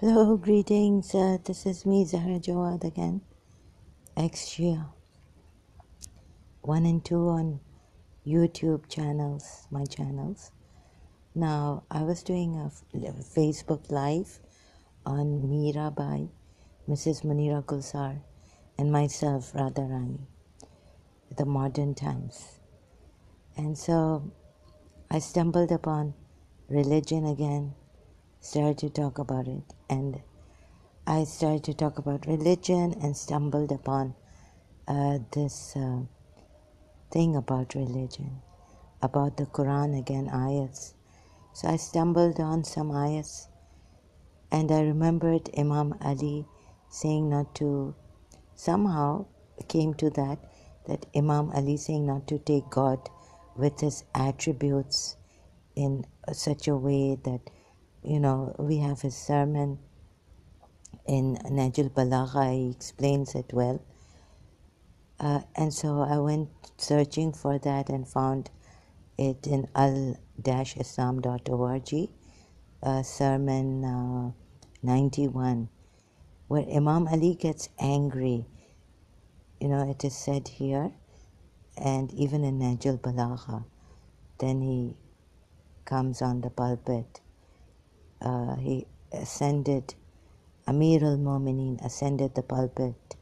Hello, greetings. This is me, Zahra Jawad again, ex-Shia, 1 and 2 on YouTube channels, my channels. Now, I was doing a Facebook Live on Meera by Mrs. Munira Gulzar and myself, Radharani, the modern times. And so I stumbled upon religion again, started to talk about it, and I started to talk about religion and stumbled upon this thing about religion, about the Quran again, ayats. So I stumbled on some ayats and I remembered Imam Ali saying not to, somehow came to that Imam Ali saying not to take God with his attributes in such a way that, we have his sermon in Najul Balagha, he explains it well. And so I went searching for that and found it in al-islam.org, sermon 91, where Imam Ali gets angry. It is said here, and even in Najul Balagha, then he comes on the pulpit. He ascended, Amir al-Mu'mineen ascended the pulpit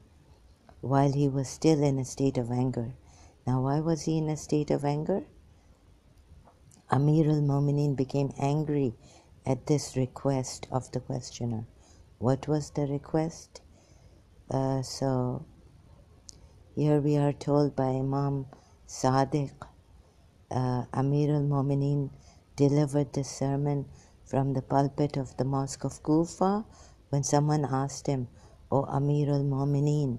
while he was still in a state of anger. Now, why was he in a state of anger? Amir al-Mu'mineen became angry at this request of the questioner. What was the request? So here we are told by Imam Sadiq, Amir al-Mu'mineen delivered this sermon from the pulpit of the Mosque of Kufa when someone asked him, "O Amir al-Mu'mineen,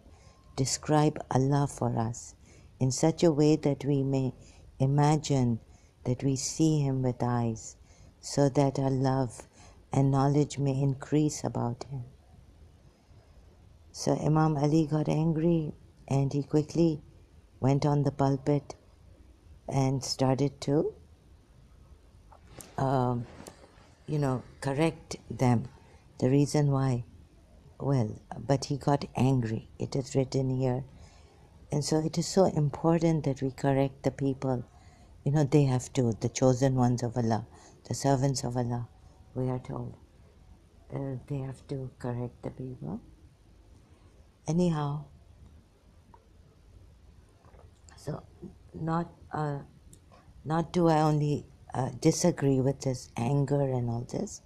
describe Allah for us in such a way that we may imagine that we see Him with eyes, so that our love and knowledge may increase about Him." So Imam Ali got angry and he quickly went on the pulpit and started to, correct them. The reason why, but he got angry. It is written here. And so it is so important that we correct the people. They have to, the chosen ones of Allah, the servants of Allah, we are told. They have to correct the people. Anyhow, so not do I only disagree with this anger and all this.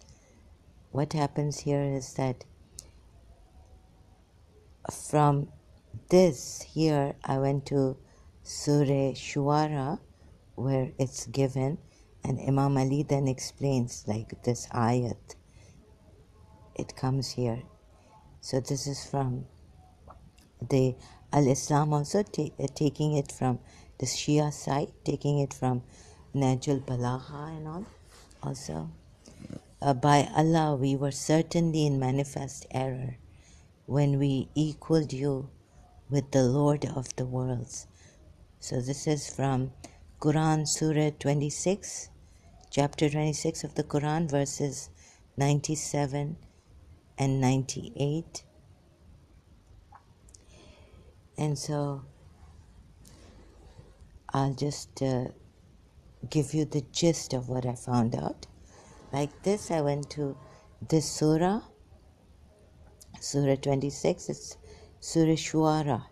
What happens here is that from this here I went to Surah Shuara, where it's given, and Imam Ali then explains like this ayat. It comes here. So this is from the Al-Islam also, taking it from the Shia side, taking it from Najul Balagha and all. Also, by Allah, we were certainly in manifest error when we equaled you with the Lord of the worlds. So this is from Quran, Surah 26, chapter 26 of the Quran, verses 97 and 98. And so I'll just give you the gist of what I found out. Like this, I went to this surah, Surah 26, it's Surah Shuara,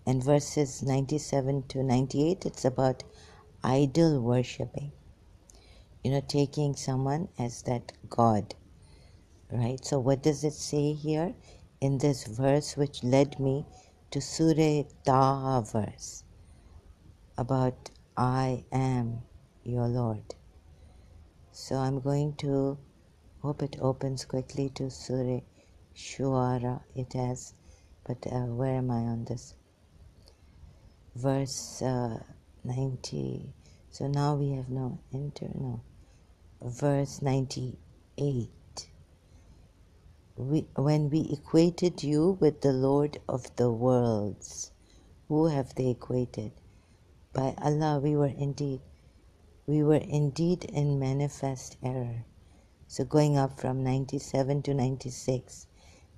and verses 97 to 98, it's about idol worshipping. Taking someone as that God, right? So what does it say here in this verse, which led me to Surah Taha verse about I am your Lord. So I'm going to hope it opens quickly to Surah Shuara. It has, but where am I on this? Verse 90. So now we have verse 98. When we equated you with the Lord of the worlds, who have they equated? By Allah, we were indeed in manifest error. So going up from 97 to 96,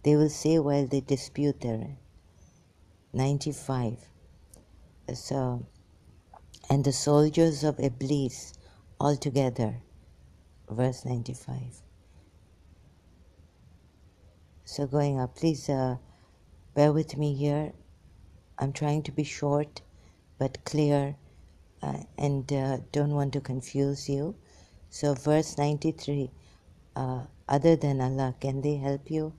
they will say while they dispute therein. 95. So, and the soldiers of Iblis altogether, verse 95. So going up, please bear with me here. I'm trying to be short but clear and don't want to confuse you. So verse 93, other than Allah, can they help you?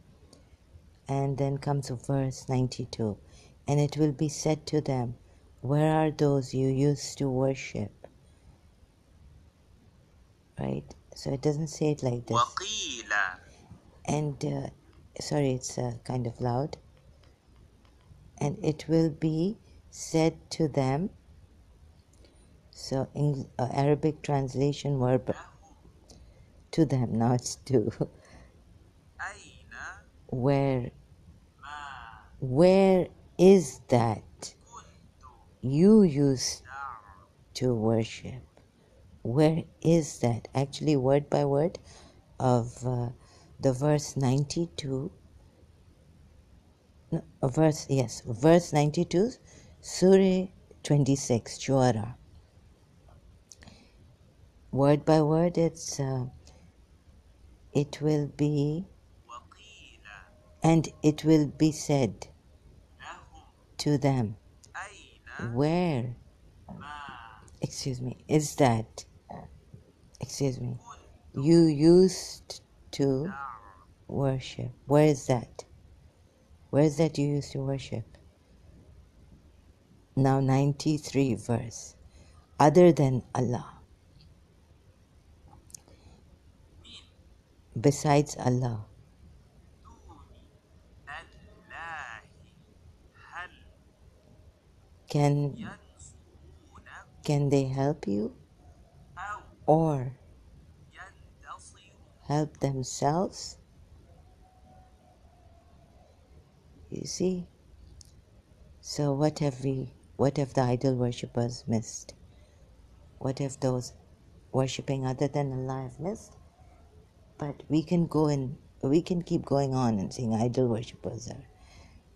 And then comes verse 92, and it will be said to them, where are those you used to worship? Right? So it doesn't say it like this. And sorry, it's kind of loud. And it will be said to them. So in Arabic translation verb to them, now it's to. Where is that you used to worship? Where is that? Actually, word by word of the verse 92. No, verse 92, Surah 26, Surah. Word by word, it will be, and it will be said to them, where, is that, you used to worship? Where is that? Where is that you used to worship? Now 93 verse. Other than Allah, besides Allah, can they help you or help themselves? You see? So what have the idol worshippers missed? What have those worshipping other than Allah have missed? But we can keep going on and saying idol worshippers are,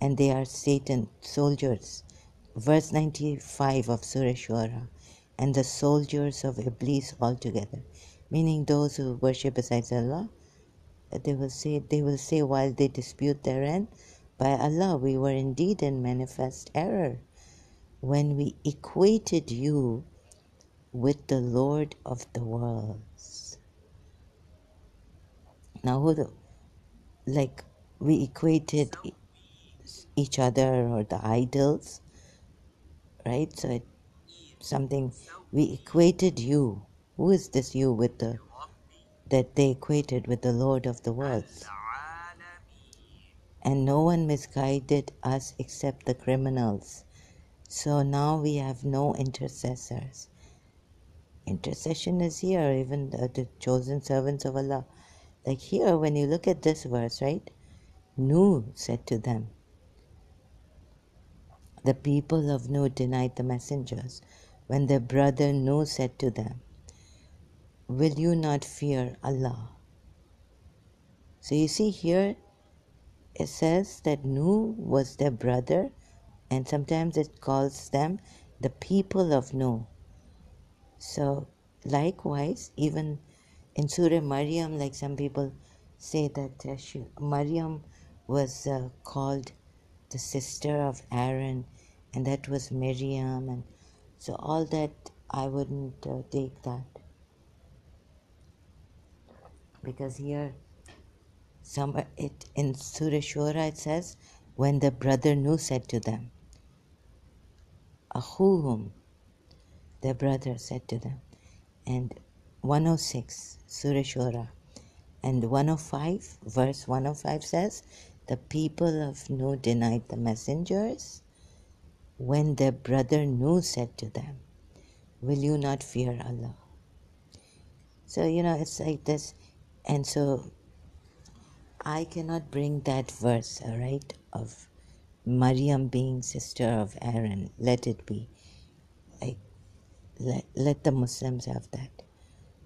and they are Satan soldiers. Verse 95 of Surah Shura, and the soldiers of Iblis altogether, meaning those who worship besides Allah, they will say while they dispute therein, by Allah, we were indeed in manifest error when we equated you with the Lord of the worlds. Now, we equated each other or the idols, right? So we equated you. Who is this you that they equated with the Lord of the worlds? And no one misguided us except the criminals. So now we have no intercessors. Intercession is here, even the chosen servants of Allah. Like here, when you look at this verse, right? Nuh said to them, the people of Nuh denied the messengers. When their brother Nuh said to them, will you not fear Allah? So you see here, it says that Nuh was their brother, and sometimes it calls them the people of Nuh. So likewise, even in Surah Maryam, like some people say that Maryam was called the sister of Aaron, and that was Miriam, and so all that I wouldn't take that, because here somewhere in Surah Shura it says, when the brother Nuh said to them, Akhuhum, their brother said to them, and 106 Surah Shura, and 105 verse 105 says, the people of Nuh denied the messengers when their brother Nuh said to them, will you not fear Allah? So it's like this. And so I cannot bring that verse, all right, of Maryam being sister of Aaron. Let it be. Like, let the Muslims have that.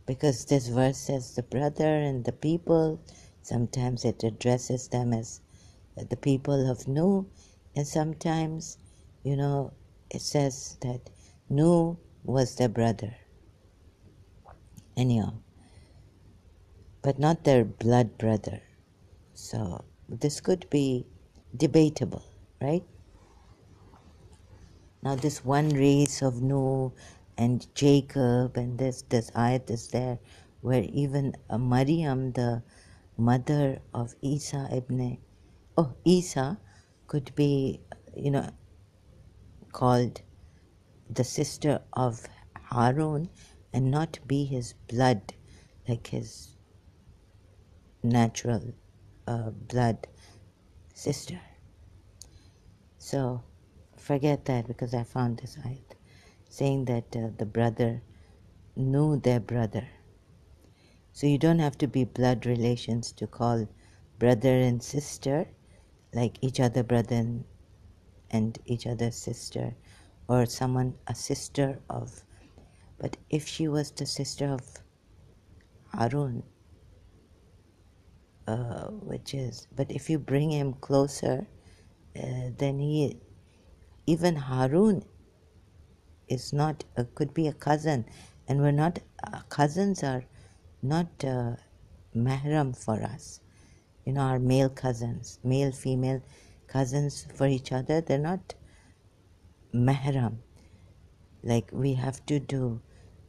because this verse says the brother and the people. Sometimes it addresses them as the people of Nuh, and sometimes, it says that Nuh was their brother. Anyhow, but not their blood brother. So this could be debatable, right? Now this one race of Noah and Jacob, and this ayat is there where even Maryam, the mother of Isa could be, called the sister of Harun and not be his blood, like his natural blood sister. So forget that, because I found this ayat saying that the brother knew their brother. So you don't have to be blood relations to call brother and sister like each other brother and each other sister, or someone a sister of. But if she was the sister of Harun, but if you bring him closer, then even Harun is not, could be a cousin, and we're not, cousins are not mahram for us. Our male cousins, male, female cousins for each other, they're not mahram. Like we have to do,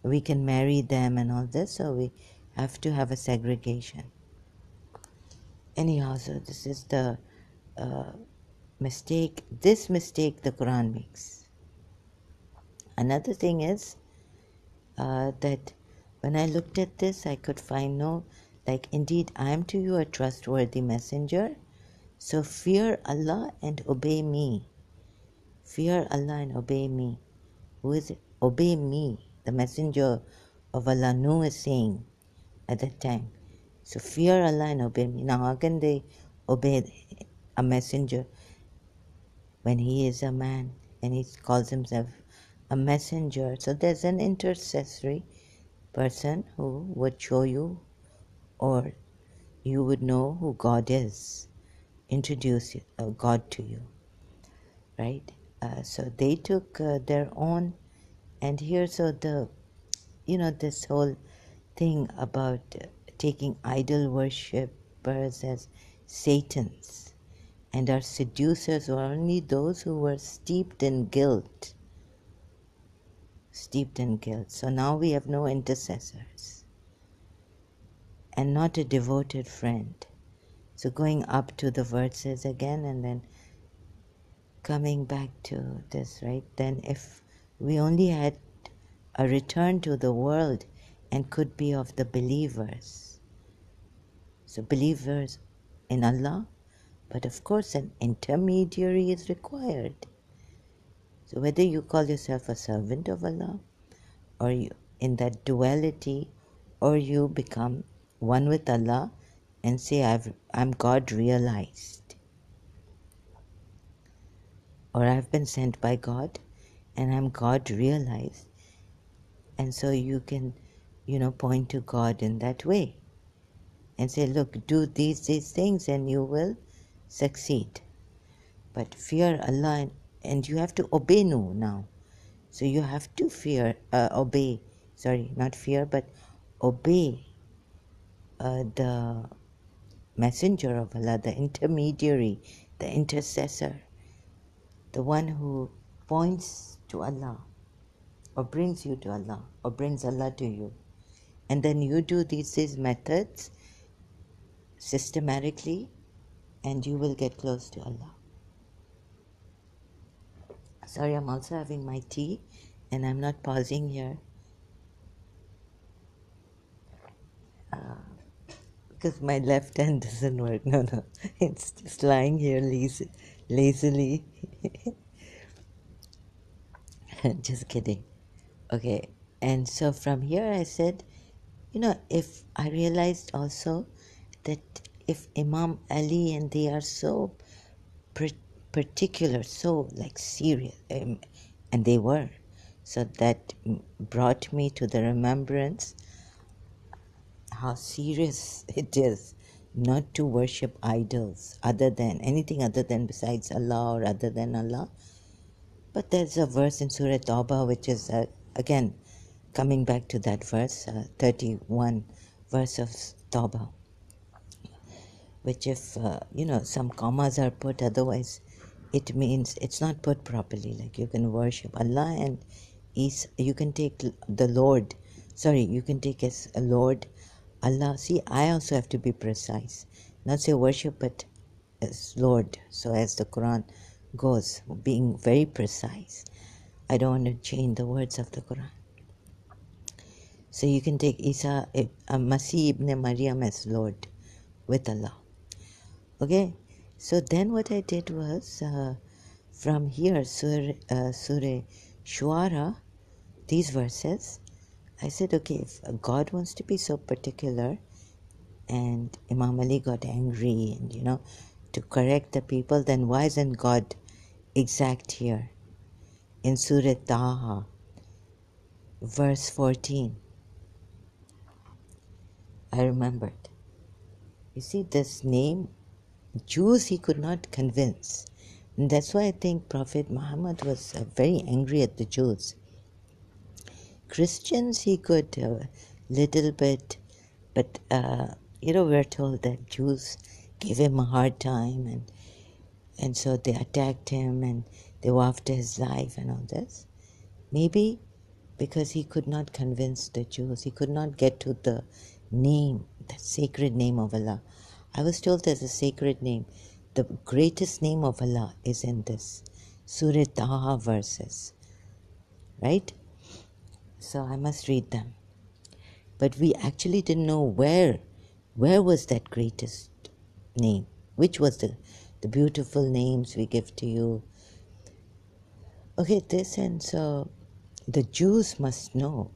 we can marry them and all this, so we have to have a segregation. Anyhow, so this is the mistake the Quran makes. Another thing is that when I looked at this, I could find indeed I am to you a trustworthy messenger, so fear Allah and obey me. Fear Allah and obey me. Who is it? Obey me, the messenger of Allah, Nuh is saying at that time. So fear Allah and obey me. Now how can they obey a messenger when he is a man and he calls himself a messenger? So there's an intercessory person who would show you, or you would know who God is, introduce God to you, right? So they took their own, and here, so this whole thing about taking idol worshippers as Satans, and our seducers were only those who were steeped in guilt. Steeped in guilt. So now we have no intercessors and not a devoted friend. So going up to the verses again and then coming back to this, right? Then if we only had a return to the world and could be of the believers. So believers in Allah, but of course an intermediary is required. So whether you call yourself a servant of Allah, or you in that duality, or you become one with Allah and say I'm God realized, or I've been sent by God and I'm God realized, and so you can point to God in that way and say, look, do these things and you will succeed. But fear Allah, and you have to obey now. So you have to obey, not fear, but obey the messenger of Allah, the intermediary, the intercessor, the one who points to Allah, or brings you to Allah, or brings Allah to you. And then you do these methods systematically, and you will get close to Allah. Sorry, I'm also having my tea, and I'm not pausing here. Because my left hand doesn't work. No, it's just lying here lazily. Just kidding. Okay, and so from here I said, if I realized also that if Imam Ali and they are so particular, so like serious, and they were, so that brought me to the remembrance how serious it is not to worship idols other than anything other than besides Allah or other than Allah. But there's a verse in Surah Tawbah which is again coming back to that verse, 31 verse of Tawbah, which if some commas are put, otherwise it means it's not put properly. Like you can worship Allah and you can take the Lord, you can take as a Lord Allah. See, I also have to be precise, not say worship but as Lord. So as the Quran goes, being very precise, I don't want to change the words of the Quran. So you can take Isa, Masih ibn Maryam as Lord with Allah. Okay, so then what I did was from here, Surah Shuara, these verses, I said, okay, if God wants to be so particular, and Imam Ali got angry and, to correct the people, then why isn't God exact here? In Surah Taha, verse 14, I remembered. You see, this name, Jews he could not convince. And that's why I think Prophet Muhammad was very angry at the Jews. Christians he could little bit, but we're told that Jews gave him a hard time and so they attacked him and they were after his life and all this. Maybe because he could not convince the Jews, he could not get to the name, the sacred name of Allah. I was told there's a sacred name. The greatest name of Allah is in this Surah Taha verses, right? So I must read them. But we actually didn't know where was that greatest name, which was the beautiful names we give to you. Okay, this, and so the Jews must know.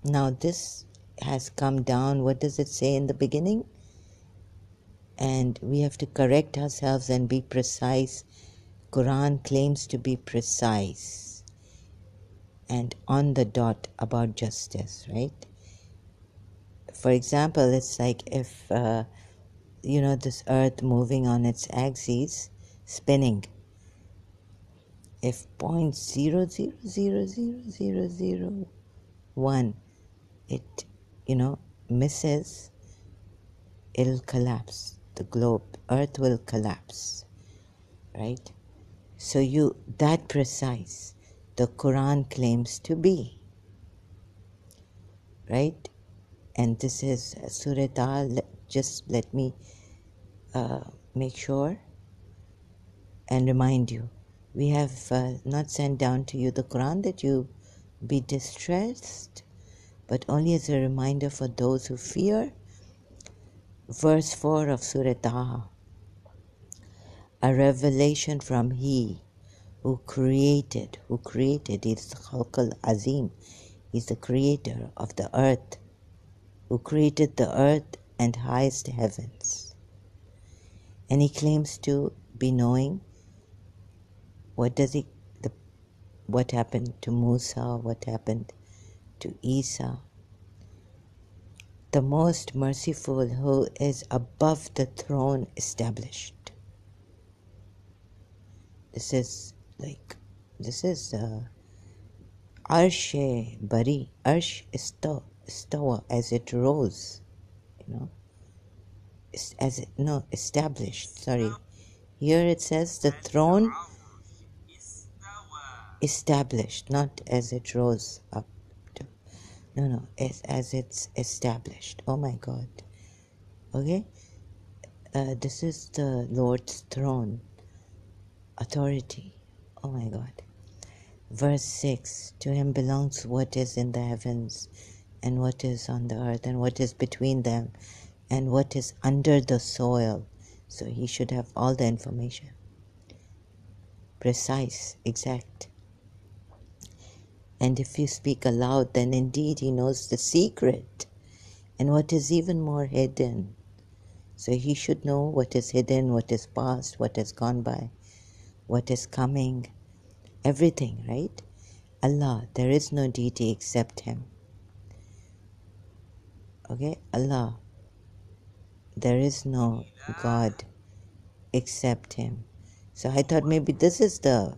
Now this has come down, what does it say in the beginning? And we have to correct ourselves and be precise. Quran claims to be precise and on the dot about justice, right? For example, it's like if, this earth moving on its axis, spinning, if 0.000001 it, misses, it'll collapse. The globe, earth will collapse, right? So that precise, the Quran claims to be, right? And this is Surah Taha. Just let me make sure and remind you. We have not sent down to you the Quran that you be distressed, but only as a reminder for those who fear. Verse 4 of Surah Taha. A revelation from He who created, is the Khalq Azim, He's the creator of the earth, who created the earth and highest heavens. And He claims to be knowing. What happened to Musa, what happened to Isa. The most merciful who is above the throne established. This is Arsh Bari, Arsh Istawa, as it rose, established, sorry. Here it says the throne established, not as it rose up to, as it's established. Oh my God. Okay? This is the Lord's throne, authority. Oh my God. Verse 6, to Him belongs what is in the heavens and what is on the earth and what is between them and what is under the soil. So He should have all the information. Precise, exact. And if you speak aloud, then indeed He knows the secret and what is even more hidden. So He should know what is hidden, what is past, what has gone by, what is coming, everything, right? Allah, there is no deity except Him. Okay, Allah, there is no God except Him. So I thought maybe this is the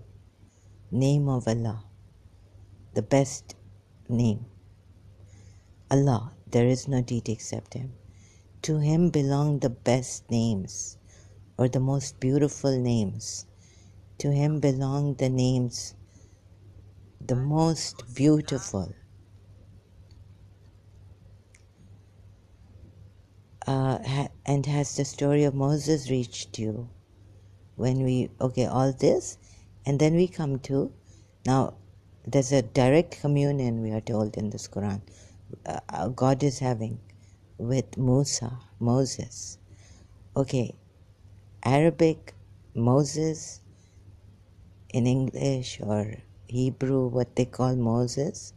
name of Allah, the best name. Allah, there is no deity except Him. To Him belong the best names, or the most beautiful names. To Him belong the names, the most beautiful. And has the story of Moses reached you? When we, okay, all this, and then we come to, now there's a direct communion, we are told in this Quran, God is having with Moses. Okay, Arabic, Moses, in English or Hebrew, what they call Moses.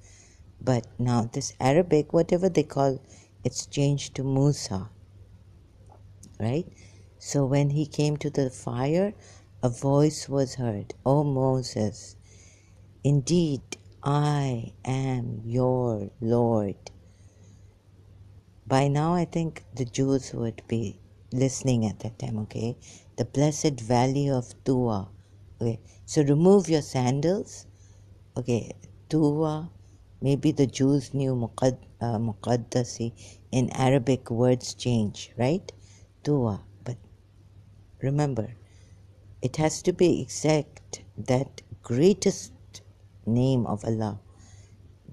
But now this Arabic, whatever they call, it's changed to Musa, right? So when he came to the fire, a voice was heard, "O Moses, indeed I am your Lord." By now I think the Jews would be listening at that time, okay? The blessed valley of Tuwa. Okay, so remove your sandals. Okay, Tuwa, maybe the Jews knew Muqaddasi. In Arabic, words change, right? Tuwa. But remember, it has to be exact, that greatest name of Allah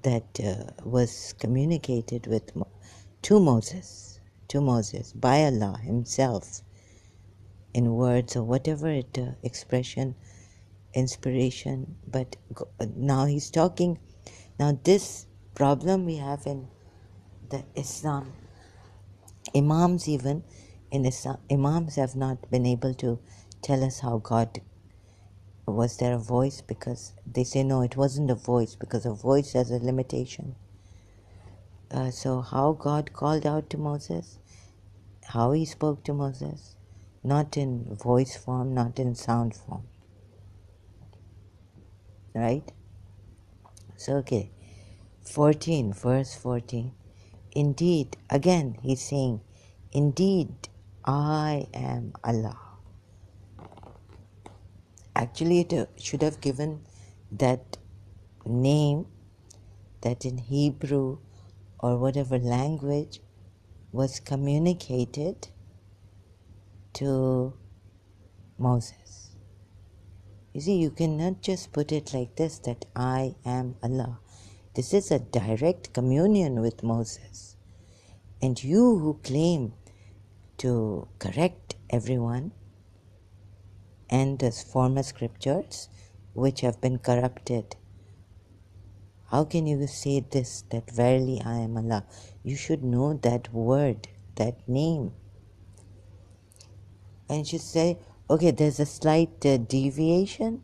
that was communicated with to Moses by Allah Himself in words or whatever it expression, inspiration. But now He's talking. Now this problem we have in the Islam, Imams even in Islam, Imams have not been able to tell us how God. Was there a voice? Because they say no, it wasn't a voice, because a voice has a limitation. So how God called out to Moses, how He spoke to Moses, not in voice form, not in sound form. Right? So okay, 14, verse 14. Indeed, again He's saying, indeed, I am Allah. Actually, it should have given that name that in Hebrew or whatever language was communicated to Moses. You see, you cannot just put it like this, that I am Allah. This is a direct communion with Moses. And you who claim to correct everyone and the former scriptures which have been corrupted, how can you say this, that verily I am Allah? You should know that word, that name. And she say, okay, there's a slight deviation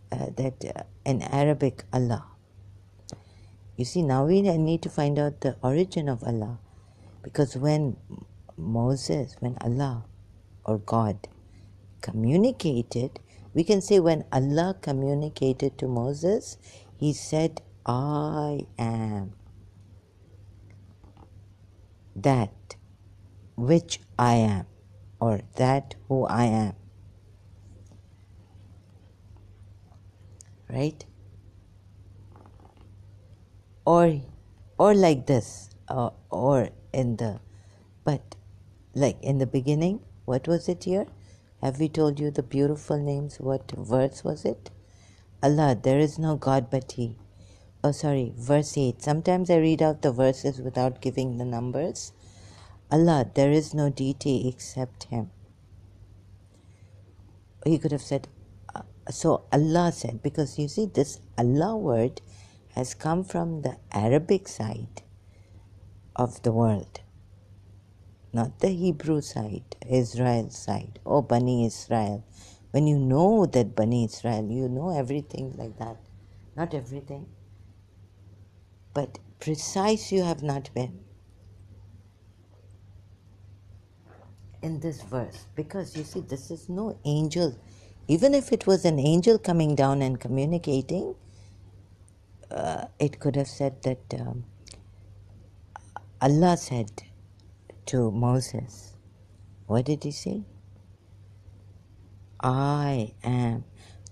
that in Arabic, Allah. You see, now we need to find out the origin of Allah. Because when Moses, when Allah or God communicated, we can say when Allah communicated to Moses, He said, I am that which I am, or that who I am. Right? Or like this, or in the, but like in the beginning, what was it here? Have we told you the beautiful names? What verse was it? Allah, there is no God but He. Oh, sorry, verse 8. Sometimes I read out the verses without giving the numbers. Allah, there is no deity except Him. He could have said, so Allah said, because you see, this Allah word has come from the Arabic side of the world, not the Hebrew side, Israel side. Oh, Bani Israel. When you know that Bani Israel, you know everything like that. Not everything, but precise you have not been in this verse. Because you see, this is no angel. Even if it was an angel coming down and communicating, it could have said that Allah said to Moses, what did he say? I am.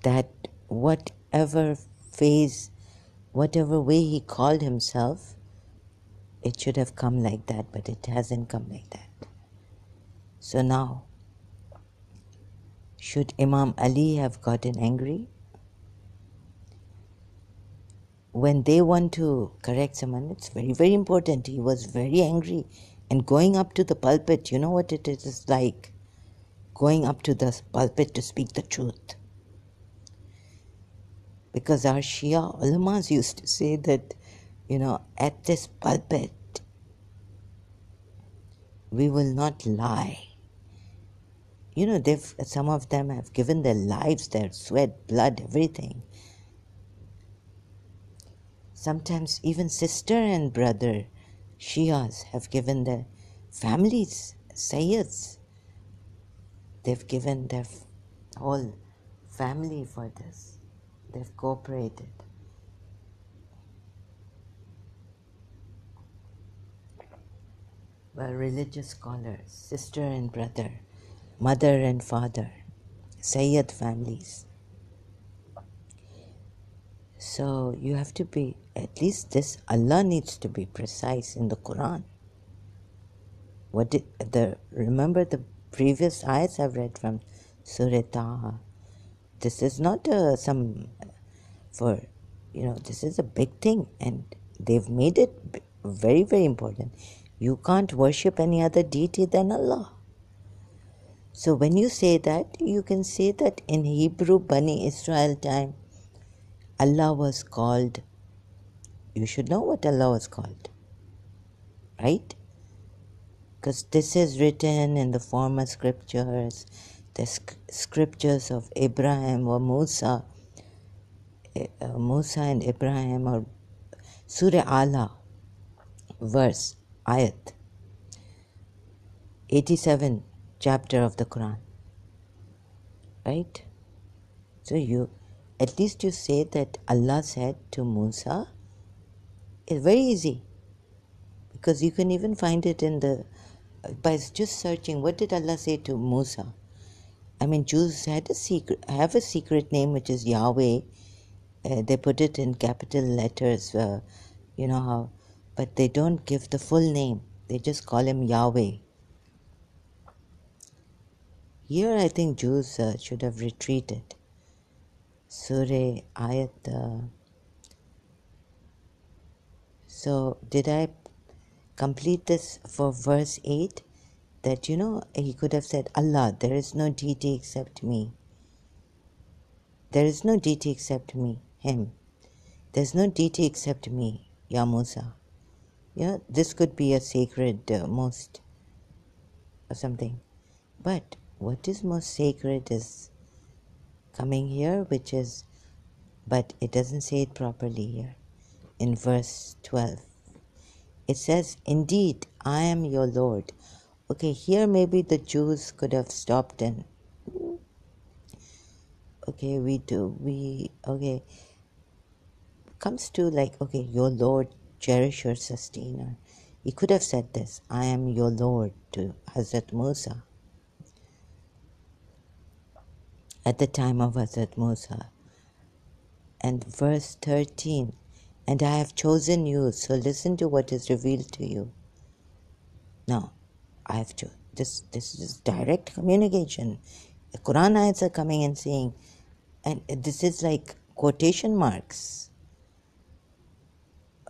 That whatever phase, whatever way he called himself, it should have come like that, but it hasn't come like that. So now, should Imam Ali have gotten angry? When they want to correct someone, it's very, very important. He was very angry. And going up to the pulpit, you know what it is? It's like going up to the pulpit to speak the truth. Because our Shia ulamas used to say that, at this pulpit, we will not lie. Some of them have given their lives, their sweat, blood, everything. Sometimes even sister and brother Shias have given their families, Sayyids. They've given their whole family for this. They've cooperated. Well, religious scholars, sister and brother, mother and father, Sayyid families. So you have to be, at least this, Allah needs to be precise in the Quran. Remember the previous ayats I've read from Surah Taha. This is not this is a big thing, and they've made it very, very important. You can't worship any other deity than Allah. So when you say that, you can say that in Hebrew Bani Israel time, Allah was called, you should know what Allah was called, right? Because this is written in the former scriptures, the scriptures of Abraham or Musa and Abraham, or Surah Allah, verse, Ayat, 87 chapter of the Quran, right? So at least you say that Allah said to Musa. It's very easy, because you can even find it by just searching, what did Allah say to Musa? I mean, Jews have a secret name, which is Yahweh. They put it in capital letters, you know how, but they don't give the full name. They just call him Yahweh. Here, I think Jews should have retreated. Surah Ayat. So, did I complete this for verse 8? That, he could have said, Allah, there is no deity except me. There is no deity except me, him. There's no deity except me, Ya Musa. This could be a sacred most or something. But what is most sacred is coming here, which is, but it doesn't say it properly here. In verse 12, it says, indeed, I am your Lord. Okay, here maybe the Jews could have stopped and, comes to like, okay, your Lord, cherisher, sustainer. He could have said this, I am your Lord, to Hazrat Musa. At the time of Hazrat Musa. And verse 13, and I have chosen you, so listen to what is revealed to you. Now, this is direct communication. The Quran ayats are coming and saying, and this is like quotation marks.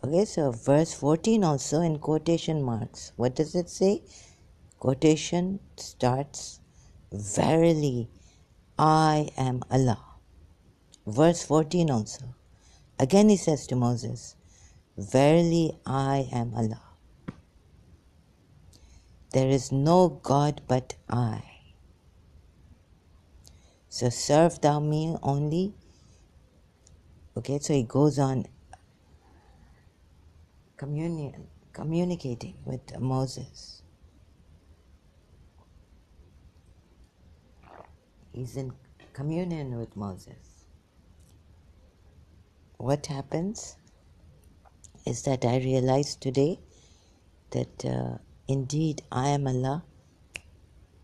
Okay, so verse 14 also in quotation marks. What does it say? Quotation starts, verily, I am Allah. Verse 14 also. Again he says to Moses, verily, I am Allah. There is no God but I. So serve thou me only. Okay, so he goes on communicating with Moses. He's in communion with Moses. What happens is that I realized today that indeed I am Allah.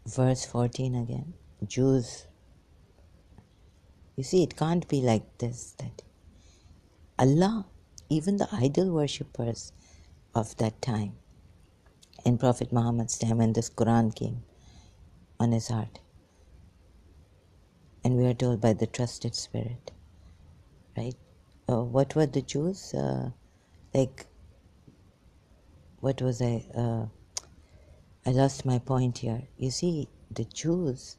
Verse 14 again. Jews, you see, it can't be like this, that Allah, even the idol worshippers of that time, in Prophet Muhammad's time when this Quran came on his heart, and we are told by the trusted spirit, right? What were the Jews? Like, what was I lost my point here. You see, the Jews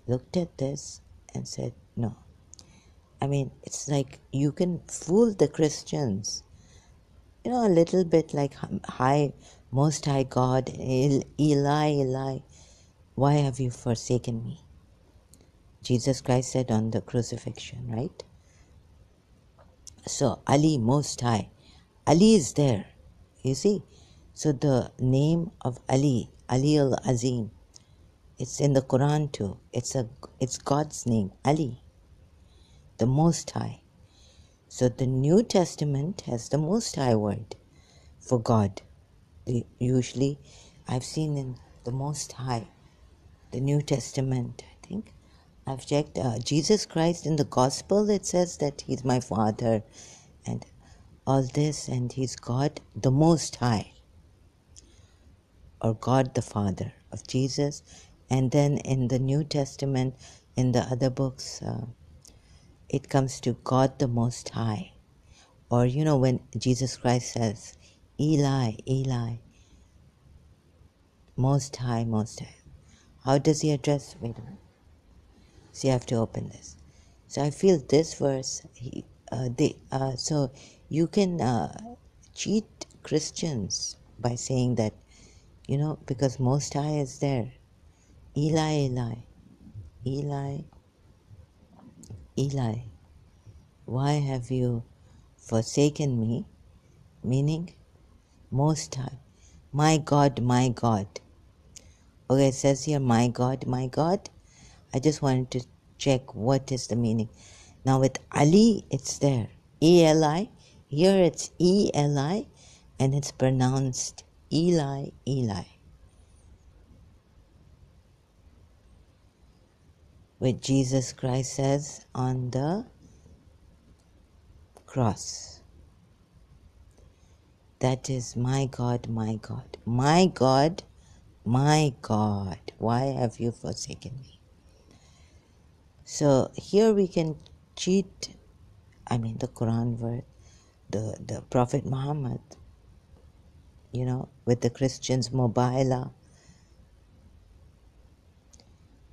looked at this and said, no. I mean, it's like you can fool the Christians, a little bit like high, most high God, Eli, Eli, why have you forsaken me? Jesus Christ said on the crucifixion, right? So Ali, most high, Ali is there, you see. So the name of Ali, Ali al-Azim, it's in the Quran too. It's God's name, Ali, the Most High. So the New Testament has the Most High word for God. Usually, I've seen in the Most High, the New Testament, I think. I've checked Jesus Christ in the Gospel, it says that He's my Father and all this, and He's God, the Most High, or God the Father of Jesus. And then in the New Testament, in the other books, it comes to God the Most High. Or, when Jesus Christ says, Eli, Eli, Most High, Most High. How does He address? Wait a minute. See, I have to open this. So I feel this verse, so you can cheat Christians by saying that, because Most High is there. Eli, Eli, Eli, Eli, why have you forsaken me? Meaning, Most High. My God, my God. Okay, it says here, my God, my God. I just wanted to check what is the meaning. Now with Ali, it's there. E-L-I. Here it's E-L-I, and it's pronounced Eli, Eli. Which Jesus Christ says on the cross. That is my God, my God. My God, my God. Why have you forsaken me? So here we can cheat, the Quran verse, the Prophet Muhammad, with the Christians' Mubala.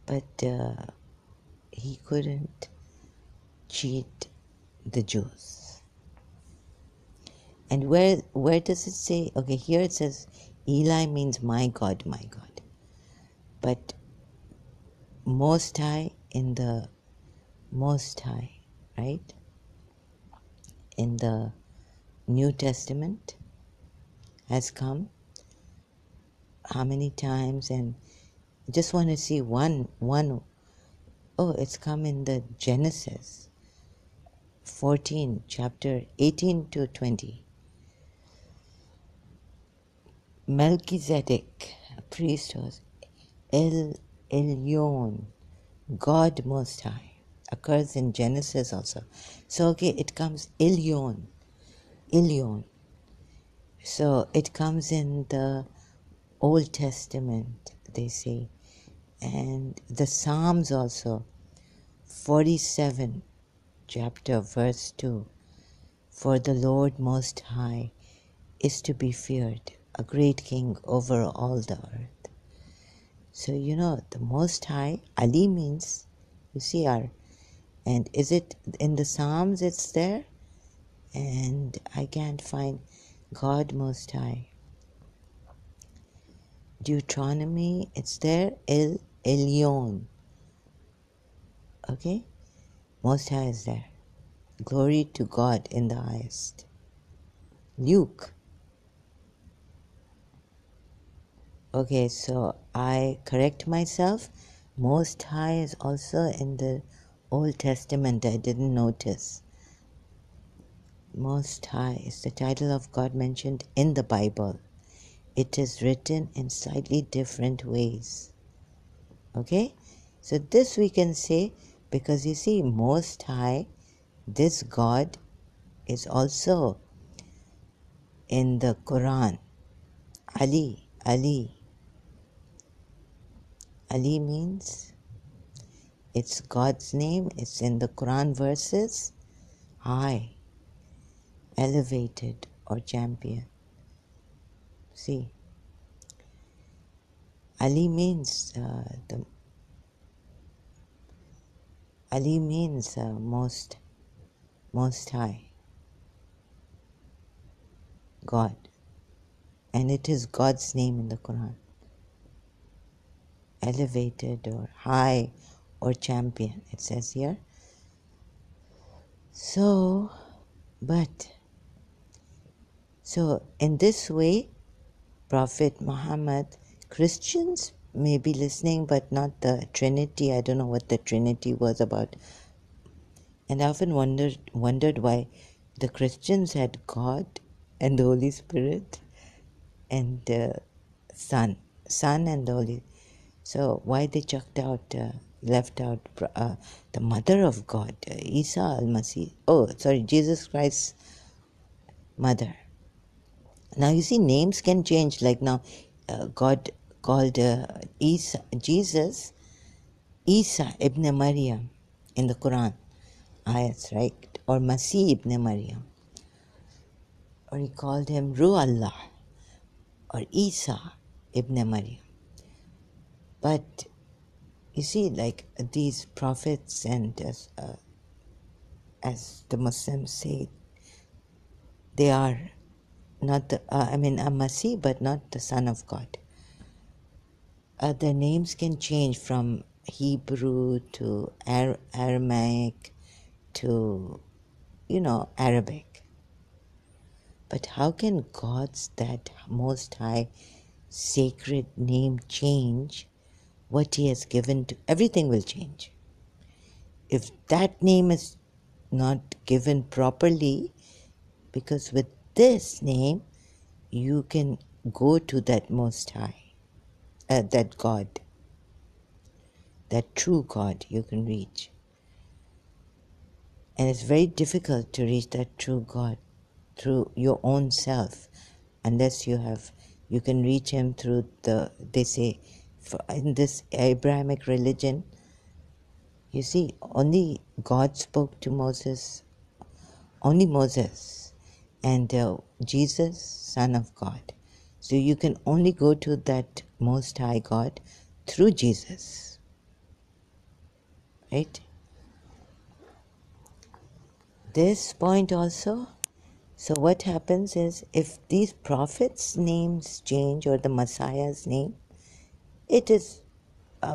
But he couldn't cheat the Jews. And where does it say? Okay, here it says Eli means my God, my God. But Most High in the Most High, right? In the New Testament has come how many times? And I just want to see one. Oh, it's come in the Genesis 14, chapter 18 to 20. Melchizedek, a priest, was El Elyon, God Most High. Occurs in Genesis also. So, okay, it comes Elyon. So, it comes in the Old Testament, they say. And the Psalms also. 47, chapter, verse 2. For the Lord Most High is to be feared, a great king over all the earth. So, the Most High, Ali means, you see, and is it in the Psalms it's there? And I can't find God Most High. Deuteronomy, it's there, El Elyon. Okay? Most High is there. Glory to God in the highest. Luke. Okay, so I correct myself. Most High is also in the Old Testament. I didn't notice. Most High is the title of God mentioned in the Bible. it is written in slightly different ways. Okay? So this we can say, because you see, Most High, this God is also in the Quran. Ali. Ali means it's God's name. It's in the Quran verses. High, elevated, or champion. See, Ali means most high, God, and it is God's name in the Quran. Elevated or high or champion, it says here. So in this way, Prophet Muhammad, Christians may be listening, but not the Trinity. I don't know what the Trinity was about. And I often wondered why the Christians had God and the Holy Spirit and Son and the Holy. So why they left out the Mother of God, Isa al-Masih. Oh, sorry, Jesus Christ's mother. Now you see, names can change. Like now, God called Jesus Isa ibn Maryam in the Quran, ayats, right? Or Masih ibn Maryam. Or he called him Ruh Allah or Isa ibn Maryam. But you see, like these prophets, and as the Muslims say, they are not the, a Masih, but not the Son of God. Their names can change from Hebrew to Aramaic to, Arabic. But how can God's that most high sacred name change what he has given to everything? Will change if that name is not given properly, because with this name you can go to that most high, that God, that true God you can reach. And it's very difficult to reach that true God through your own self, unless you can reach him through they say, in this Abrahamic religion, you see, only God spoke to Moses, only Moses, and Jesus, Son of God. So you can only go to that Most High God through Jesus, right? This point also. So what happens is, if these prophets' names change, or the Messiah's name, it is,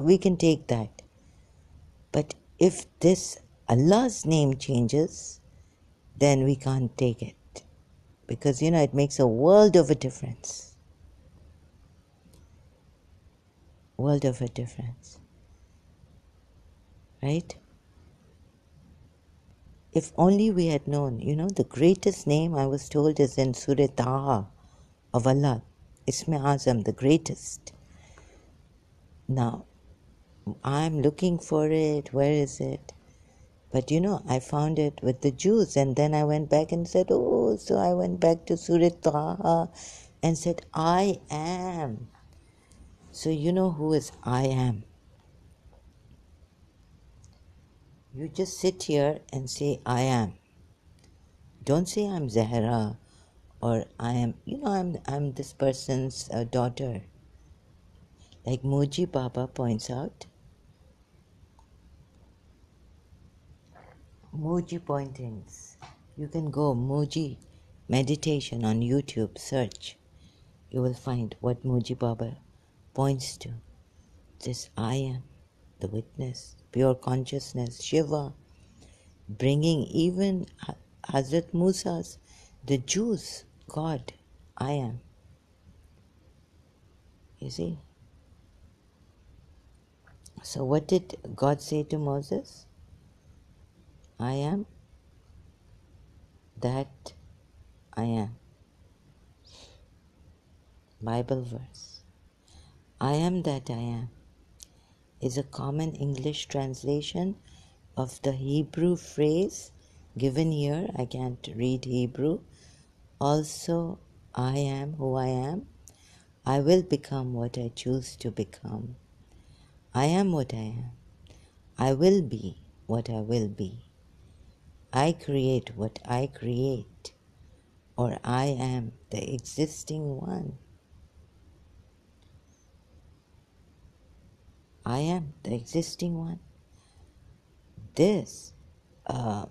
we can take that. But if this Allah's name changes, then we can't take it. Because, it makes a world of a difference. World of a difference. Right? If only we had known, the greatest name, I was told, is in Surah Taha of Allah. Isme Azam, the greatest. Now, I'm looking for it. Where is it? But I found it with the Jews, and then I went back and said, oh, so I went back to Surah Taha and said, I am. So you know who is I am. You just sit here and say, I am. Don't say I'm Zahra, or I am, I'm this person's daughter. Like Moji Baba points out. Moji pointings. You can go Moji meditation on YouTube, search. You will find what Moji Baba points to. This I am, the witness, pure consciousness, Shiva, bringing even Hazrat Musa's, the Jews, God, I am. You see? So what did God say to Moses? I am that I am. Bible verse. I am that I am is a common English translation of the Hebrew phrase given here. I can't read Hebrew. Also, I am who I am. I will become what I choose to become. I am what I am. I will be what I will be. I create what I create, or I am the existing one. I am the existing one. This, I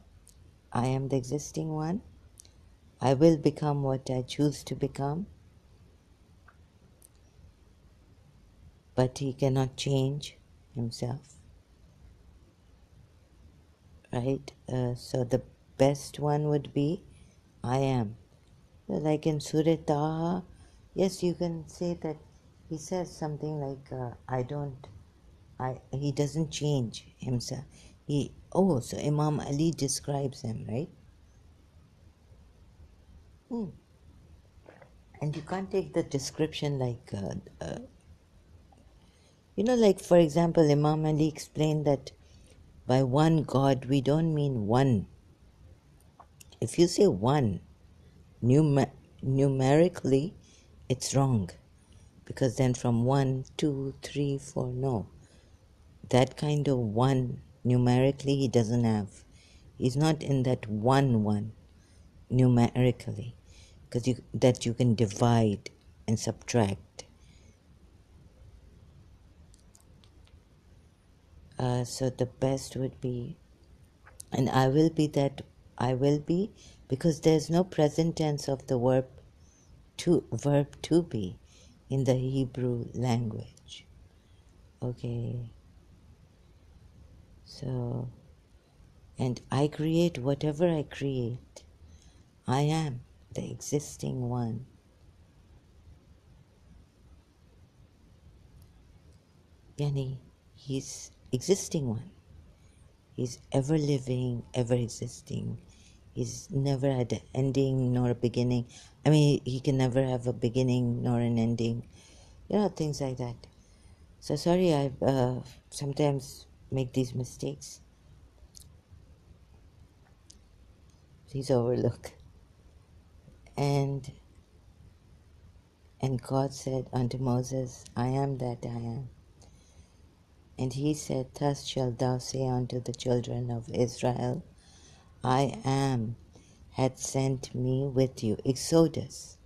am the existing one. I will become what I choose to become, but he cannot change himself, right? So the best one would be I am. Like in Surah Taha, yes, you can say that he says something like, he doesn't change himself. So Imam Ali describes him, right? And you can't take the description like for example, Imam Ali explained that by one God, we don't mean one. If you say one, numerically, it's wrong. Because then from 1, 2, 3, 4, no. That kind of one, numerically, he doesn't have. He's not in that one, numerically. Because you can divide and subtract. So the best would be, and I will be that I will be, because there's no present tense of the verb to be in the Hebrew language. Okay. So, and I create whatever I create. I am the existing one. Yani, he's existing one. He's ever living, ever existing. He's never had an ending nor a beginning. I mean, he can never have a beginning nor an ending. Things like that. So sorry, I sometimes make these mistakes. Please overlook. And God said unto Moses, I am that I am. And he said, Thus shalt thou say unto the children of Israel, I am hath sent me with you. Exodus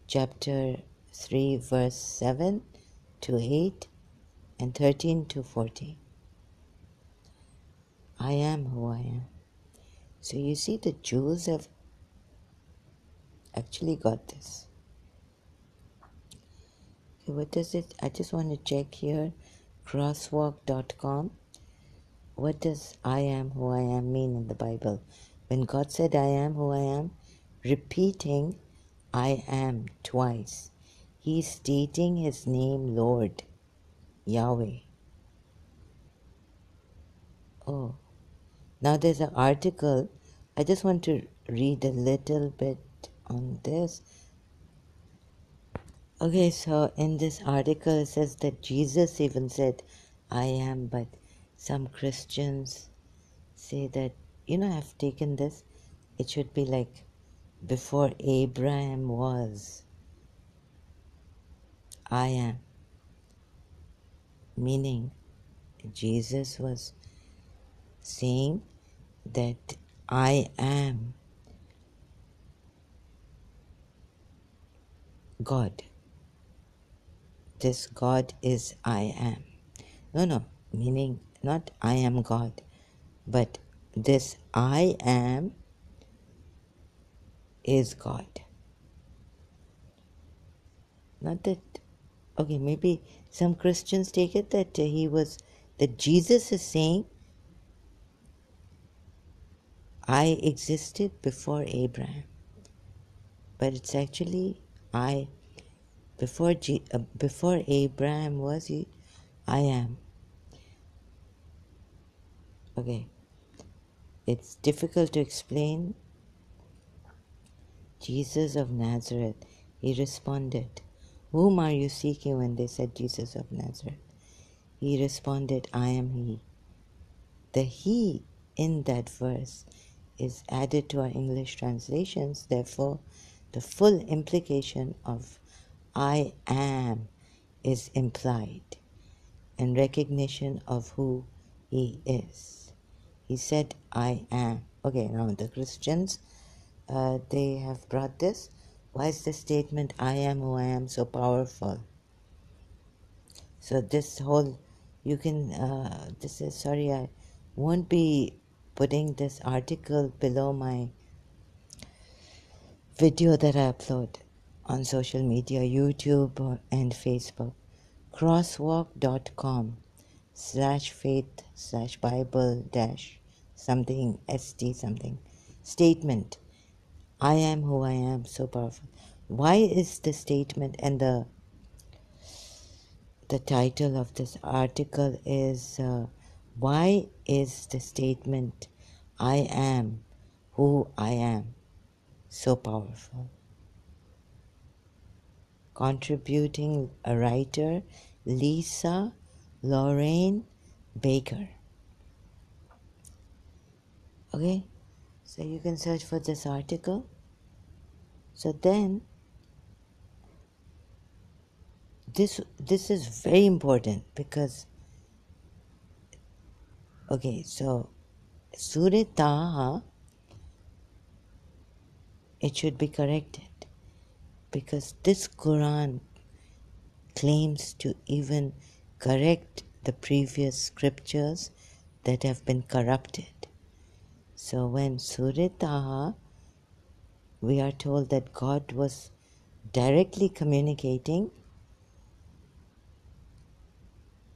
chapter 3 verse 7 to 8 and 13 to 14. I am who I am. So you see, the Jews have actually got this. Okay, what does it? I just want to check here. Crosswalk.com. What does I am who I am mean in the Bible? When God said I am who I am, repeating I am twice, he's stating his name Lord, Yahweh. Oh, now there's an article. I just want to read a little bit on this. Okay, so in this article it says that Jesus even said, I am, but some Christians say that, I've taken this, it should be like, before Abraham was, I am. Meaning, Jesus was saying that I am God. This God is I am. No, meaning not I am God, but this I am is God. Not that, okay, maybe some Christians take it that that Jesus is saying, I existed before Abraham. But it's actually before Abraham was, I am. Okay. It's difficult to explain. Jesus of Nazareth, he responded, Whom are you seeking? When they said Jesus of Nazareth, he responded, I am he. The he in that verse is added to our English translations. Therefore, the full implication of I am is implied in recognition of who he is. He said, I am. Okay, now the Christians, they have brought this. Why is the statement, I am who I am, so powerful? So this whole, you can, this is, sorry, I won't be putting this article below my video that I upload on social media, YouTube and Facebook. crosswalk.com/faith/Bible dash something st something statement. I am who I am, so powerful. Why is the statement, and the title of this article is why is the statement I am who I am so powerful? Contributing a writer, Lisa Lorraine Baker. Okay, so you can search for this article. So then this is very important because, okay, so Surah Taha, it should be corrected because this Quran claims to even correct the previous scriptures that have been corrupted. So when Surah Taha, we are told that God was directly communicating,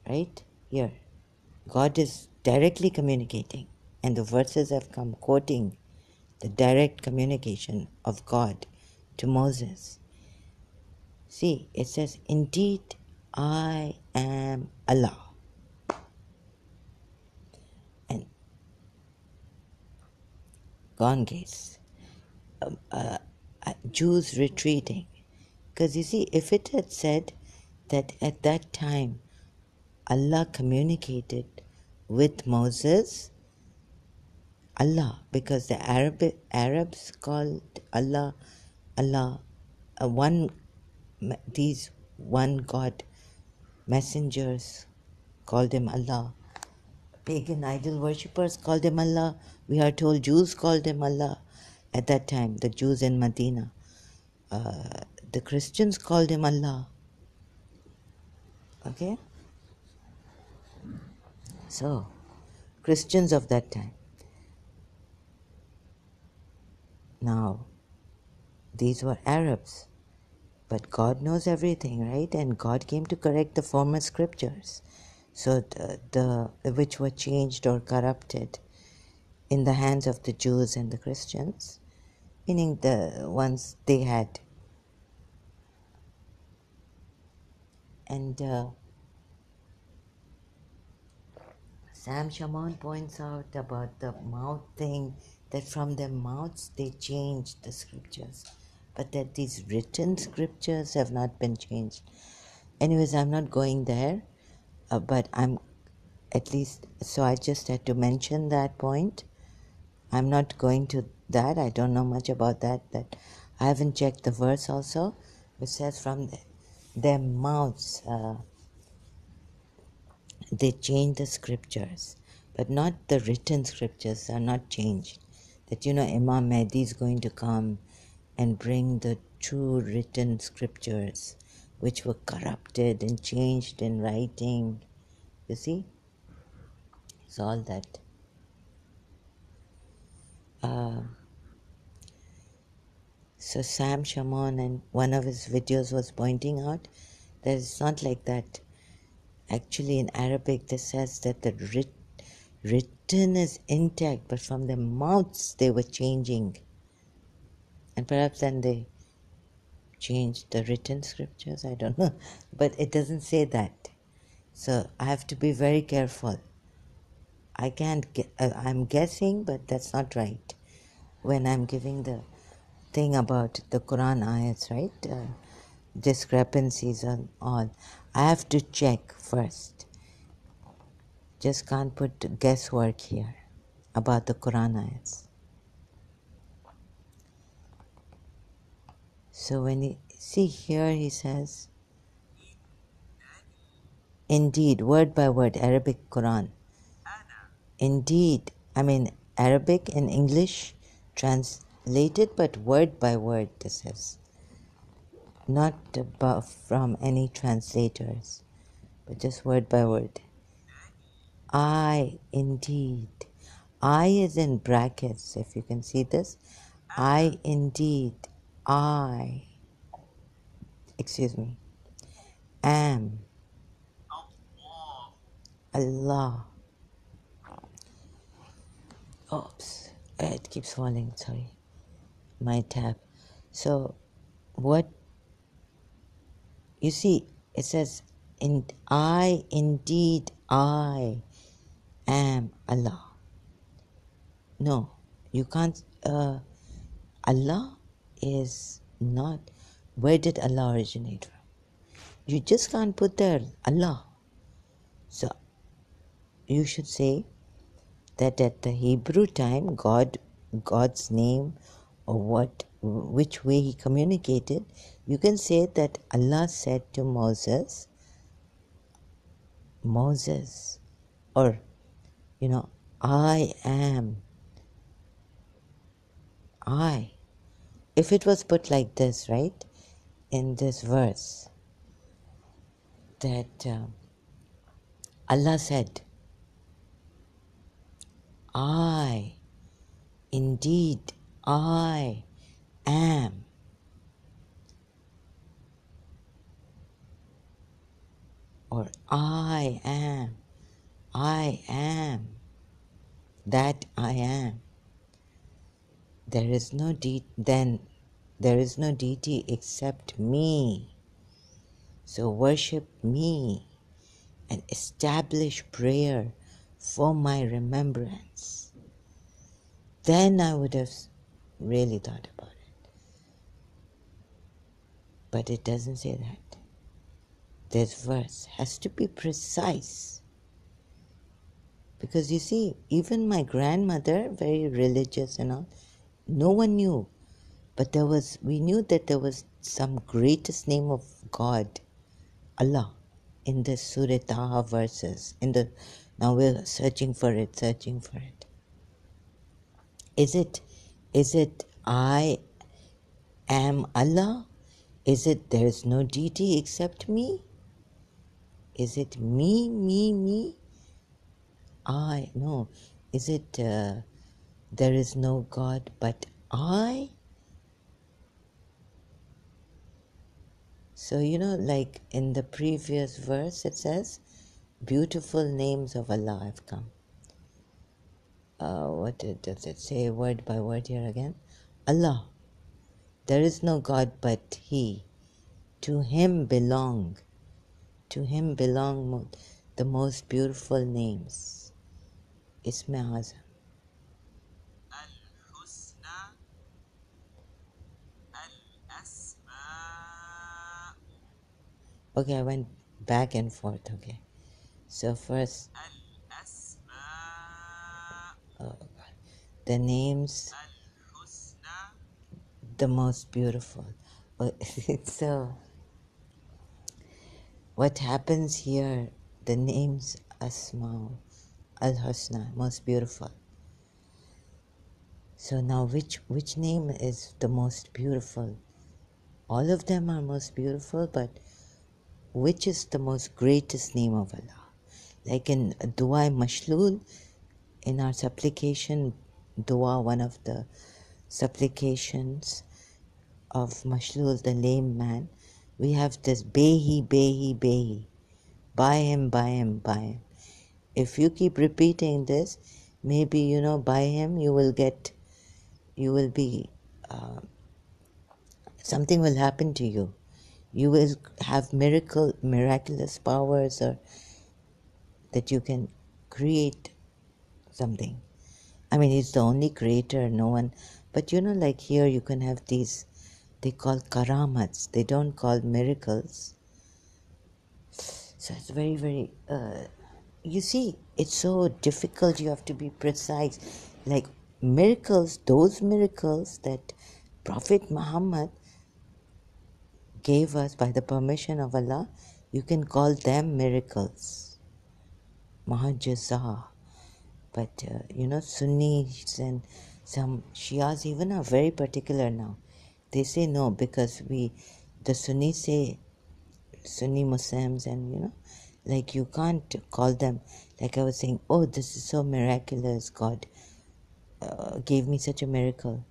right? Here, God is directly communicating, and the verses have come quoting the direct communication of God to Moses. See, it says, indeed, I am Allah. And gone case. Jews retreating. Because you see, if it had said that at that time Allah communicated with Moses, Allah, because the Arabs called Allah, Allah, these one God messengers called him Allah. Pagan idol worshippers called him Allah. We are told Jews called him Allah at that time, the Jews in Medina. The Christians called him Allah. Okay? So, Christians of that time. Now, these were Arabs. But God knows everything, right? And God came to correct the former scriptures. So, the which were changed or corrupted in the hands of the Jews and the Christians, meaning the ones they had. And Sam Shamoun points out about the mouth thing, that from their mouths they changed the scriptures, but that these written scriptures have not been changed. Anyways, I'm not going there, but I'm at least, so I just had to mention that point. I'm not going to that. I don't know much about that. That I haven't checked the verse also, which says from their mouths they change the scriptures, but not the written scriptures are not changed. That Imam Mahdi is going to come and bring the true written scriptures, which were corrupted and changed in writing. You see, it's all that. So Sam Shamoun, in one of his videos, was pointing out that it's not like that. Actually, in Arabic, this says that the written is intact, but from their mouths they were changing. And perhaps then they changed the written scriptures, I don't know. But it doesn't say that. So I have to be very careful. I can't get, I'm guessing, but that's not right. When I'm giving the thing about the Quran ayats, right? discrepancies and all. I have to check first. Just can't put guesswork here about the Quran ayats. So when you see here, he says, indeed, word by word, Arabic Quran. Indeed, I mean Arabic and English translated, but word by word. This is not from any translators, but just word by word. I indeed. I is in brackets, if you can see this. I indeed. I, excuse me, am Allah. Oops, it keeps falling, sorry. My tab. So, what you see, it says, I indeed, I am Allah. No, you can't. Allah is not. Where did Allah originate from? You just can't put there Allah. So you should say that at the Hebrew time, God's name, or which way He communicated, you can say that Allah said to Moses, or I am, I. If it was put like this, right, in this verse, that Allah said, I, indeed, I am, or I am, that I am. There is no then there is no deity except me. So worship me and establish prayer for my remembrance. Then I would have really thought about it. But it doesn't say that. This verse has to be precise. Because you see, even my grandmother, very religious and all, no one knew. But we knew that there was some greatest name of God, Allah, in the Surah Taha verses. Now we're searching for it. Is it I am Allah? Is it there is no deity except me? Is it me? No. Is it there is no God but I? So, like in the previous verse, it says, beautiful names of Allah have come. Does it say word by word here again? Allah. There is no God but He. To Him belong the most beautiful names. Isme Azam. Okay, I went back and forth, okay. So first, the names, the most beautiful. So, what happens here, the names Asma, Al-Husna, most beautiful. So now which name is the most beautiful? All of them are most beautiful, but which is the most greatest name of Allah? Like in Dua Mashlul, in our supplication dua, one of the supplications of Mashlul, the lame man, we have this Behi, Behi, Behi. By him, by him, by him. If you keep repeating this, maybe, by him you will be, something will happen to you. You will have miraculous powers, or that you can create something. I mean, he's the only creator, no one. But like here, you can have these they call karamats. They don't call miracles. So it's very, very, you see, it's so difficult. You have to be precise. Like miracles, those miracles that Prophet Muhammad gave us by the permission of Allah, you can call them miracles. Mu'jiza. But, Sunnis and some Shias even are very particular now. They say no because the Sunnis say, Sunni Muslims and, like you can't call them, like I was saying, oh, this is so miraculous, God gave me such a miracle.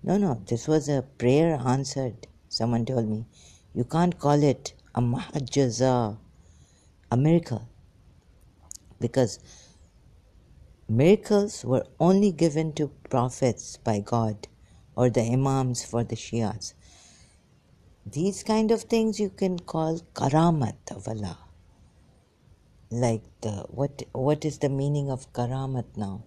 No, this was a prayer answered, someone told me. You can't call it a mu'jiza, a miracle, because miracles were only given to prophets by God or the imams for the Shias. These kind of things you can call karamat of Allah. Like what is the meaning of karamat now?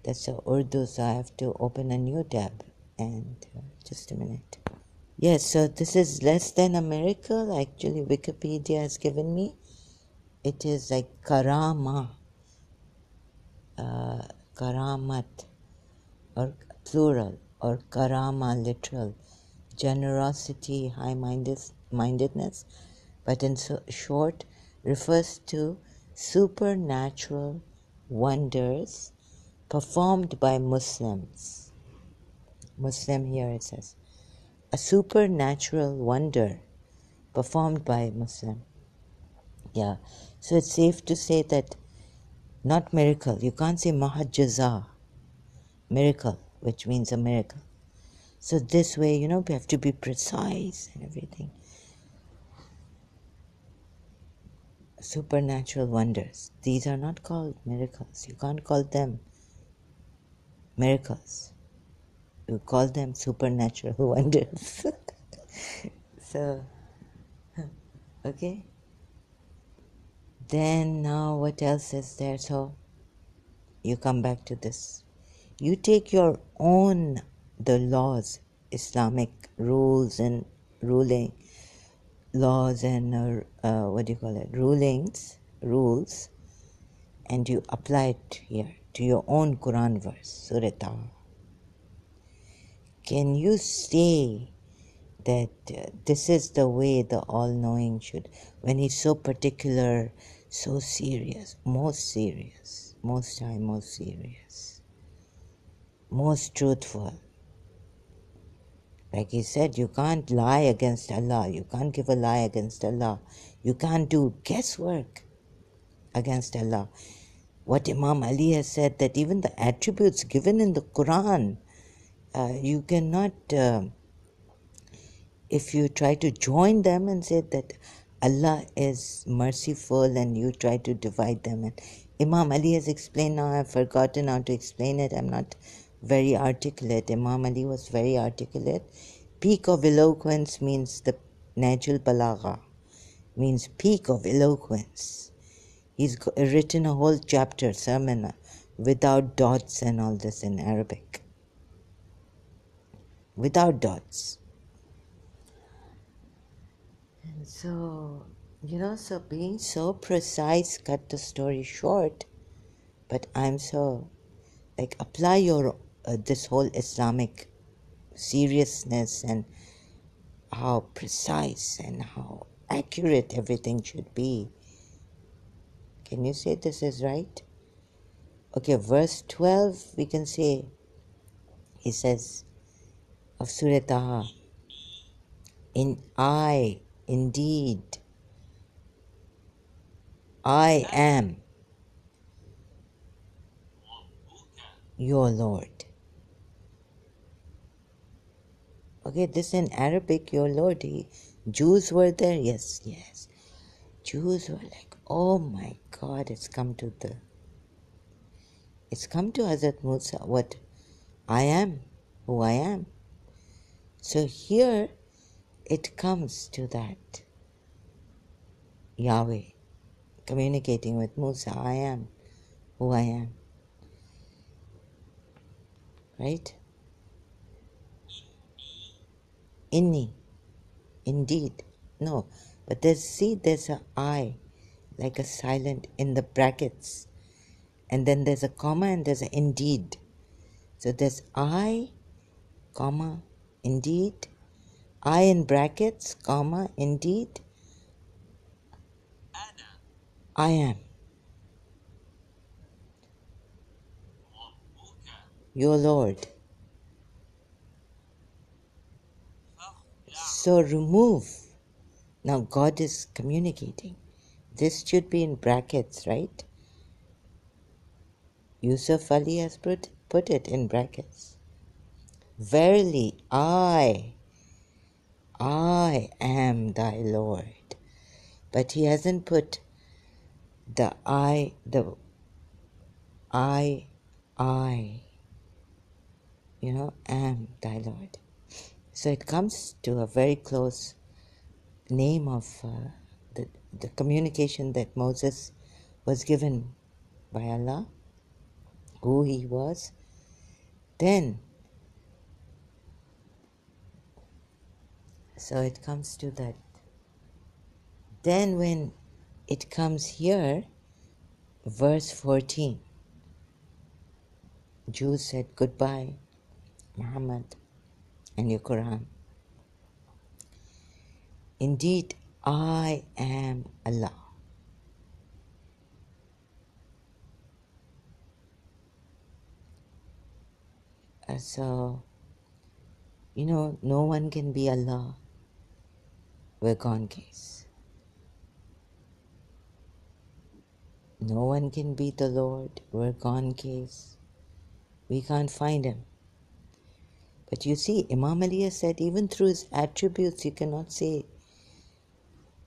That's a Urdu, so I have to open a new tab. And just a minute. Yes, so this is less than a miracle. Actually, Wikipedia has given me. It is like karama, karamat, or plural, or karama, literal, generosity, high-mindedness, but in short, refers to supernatural wonders performed by Muslims. Muslim here it says. A supernatural wonder performed by Muslim. Yeah, so it's safe to say that not miracle. You can't say mu'jiza, miracle, which means a miracle. So this way, we have to be precise and everything. Supernatural wonders. These are not called miracles. You can't call them miracles. You call them supernatural wonders. So, okay. Then now what else is there? So you come back to this. You take your own, the laws, Islamic rules and ruling, laws and rules, and you apply it here to your own Quran verse, Surah Taha. Can you say that this is the way the all-knowing should, when he's so particular, so serious, most serious, most high, most serious, most truthful? Like he said, you can't lie against Allah. You can't give a lie against Allah. You can't do guesswork against Allah. What Imam Ali has said, that even the attributes given in the Quran, you cannot, if you try to join them and say that Allah is merciful and you try to divide them. And Imam Ali has explained, now I've forgotten how to explain it. I'm not very articulate. Imam Ali was very articulate. Peak of eloquence means the Najul Balagha, means peak of eloquence. He's written a whole chapter, sermon, without dots and all this in Arabic. Without dots. And so, so being so precise, cut the story short, but I'm so, apply your, this whole Islamic seriousness and how precise and how accurate everything should be. Can you say this is right? Okay, verse 12, we can say, he says, of Surah Taha, indeed, I am your Lord. Okay, this in Arabic, your Lord. Jews were there? Yes. Jews were like, oh my God, it's come to Hazrat Musa, what? I am who I am. So here it comes to that. Yahweh communicating with Musa, I am who I am. Right? Inni. indeed. No, but there's a I, like a silent in the brackets, and then there's a comma and there's a indeed. So there's I, comma, indeed, I in brackets, comma, indeed, I am your Lord. So remove. Now God is communicating. This should be in brackets, right? Yusuf Ali has put it in brackets. Verily, I am thy Lord. But he hasn't put the I, am thy Lord. So it comes to a very close name of the communication that Moses was given by Allah, who he was. Then, so it comes to that. Then when it comes here, verse 14, Jews said, goodbye, Muhammad, and your Quran. Indeed, I am Allah. So, no one can be Allah. We're gone case. No one can be the Lord. We're gone case. We can't find him. But you see, Imam Ali said, even through his attributes, you cannot say.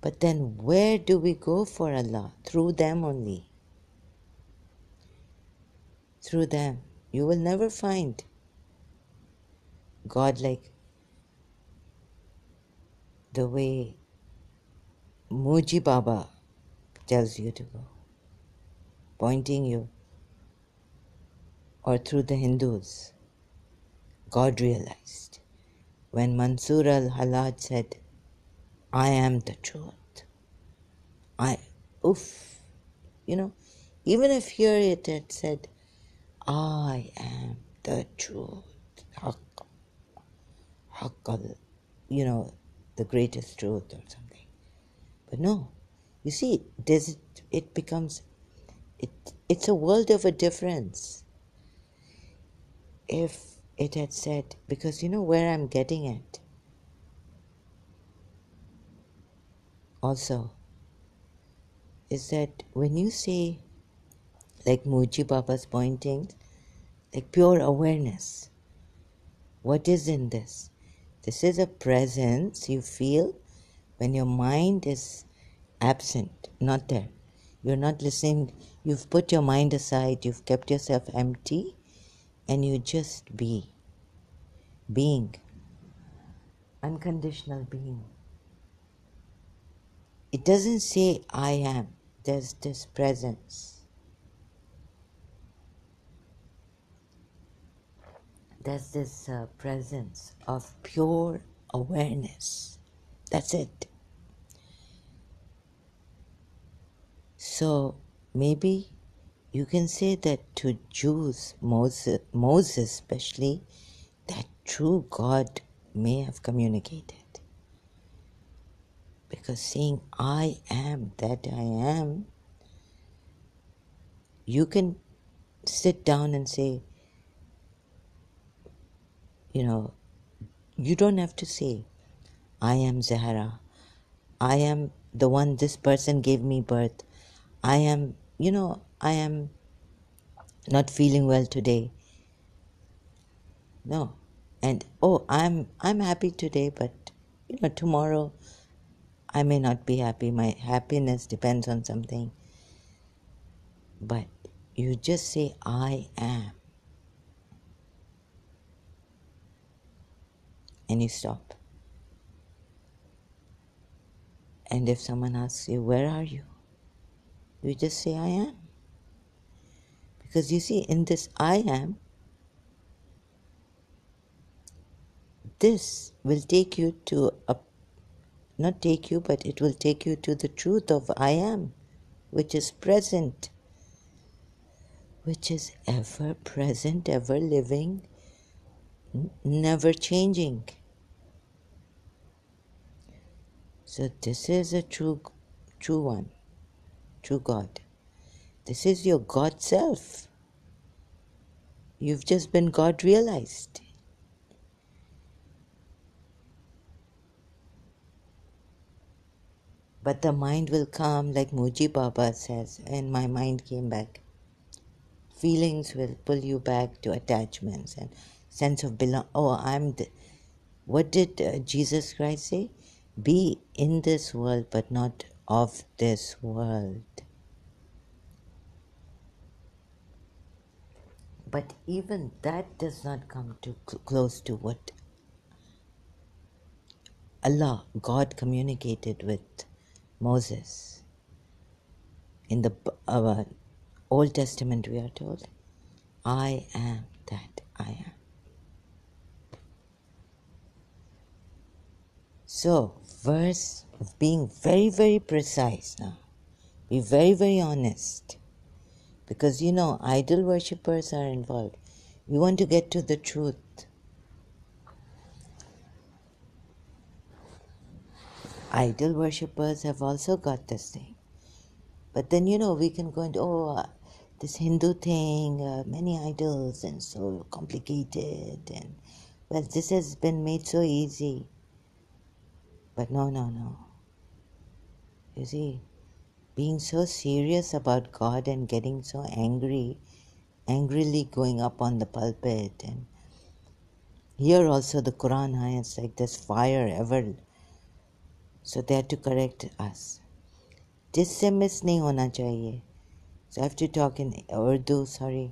But then where do we go for Allah? Through them only. Through them. You will never find God like the way Muji Baba tells you to go, pointing you, or through the Hindus. God realized when Mansur al-Hallaj said, I am the truth. Even if here it had said, I am the truth, Haqqal, the greatest truth or something. But no, you see, it becomes, it's a world of a difference. If it had said, because where I'm getting at also is that when you say, like Muji Baba's pointing, like pure awareness, what is in this? This is a presence you feel when your mind is absent, not there. You're not listening. You've put your mind aside. You've kept yourself empty, and you just being, unconditional being. It doesn't say I am. There's this presence. There's this presence of pure awareness. That's it. So maybe you can say that to Jews, Moses especially, that true God may have communicated. Because saying I am that I am, you can sit down and say, you don't have to say, I am Zahra. I am the one this person gave me birth. I am, I am not feeling well today. No. And I'm happy today, but tomorrow I may not be happy. My happiness depends on something. But you just say I am. And you stop. And if someone asks you, where are you? You just say I am. Because you see, in this I am, this will take you to not take you, but it will take you to the truth of I am, which is present, which is ever present, ever living, never changing. So this is a true one, true God. This is your God self. You've just been God realized. But the mind will come, like Muji Baba says, and my mind came back. Feelings will pull you back to attachments and sense of belong. Oh, what did Jesus Christ say? Be in this world, but not of this world. But even that does not come too close to what Allah, God, communicated with Moses. In the Old Testament, we are told, I am that I am. So, verse being very, very precise now. Be very, very honest. Because idol worshippers are involved. We want to get to the truth. Idol worshippers have also got this thing. But then, we can go into, this Hindu thing, many idols and so complicated. And, well, this has been made so easy. But no. You see, being so serious about God and getting so angrily going up on the pulpit. And here also the Quran ayats like this fire ever. So they have to correct us. जिससे miss नहीं होना चाहिए. So I have to talk in Urdu, sorry.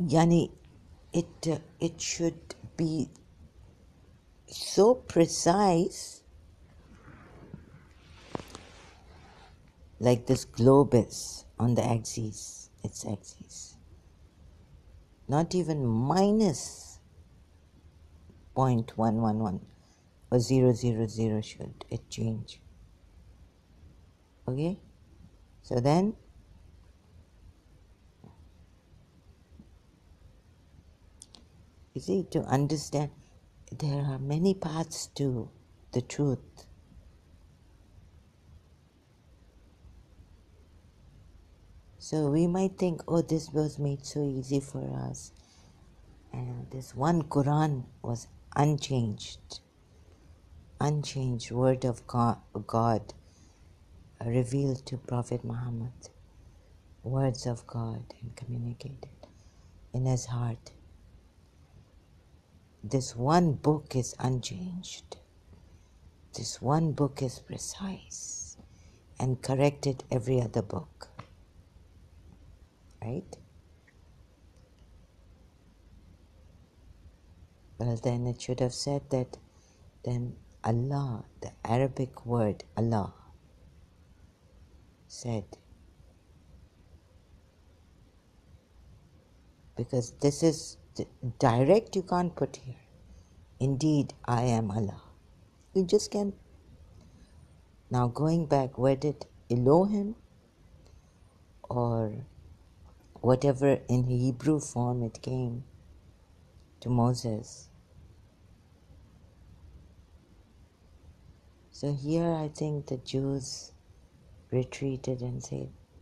Yani, it should be so precise, like this globe is on the axis, its axis. Not even minus 0.111 or 000 should it change. Okay? So then, you see, to understand, there are many paths to the truth. So we might think, oh, this was made so easy for us. And this one Quran was unchanged word of God revealed to Prophet Muhammad. Words of God and communicated in his heart. This one book is unchanged. This one book is precise and corrected every other book. Right? Well, then it should have said that then Allah, the Arabic word Allah, said, because this is direct, you can't put here. Indeed, I am Allah. You just can't. Now going back, where did Elohim or whatever in Hebrew form it came to Moses? So here I think the Jews retreated and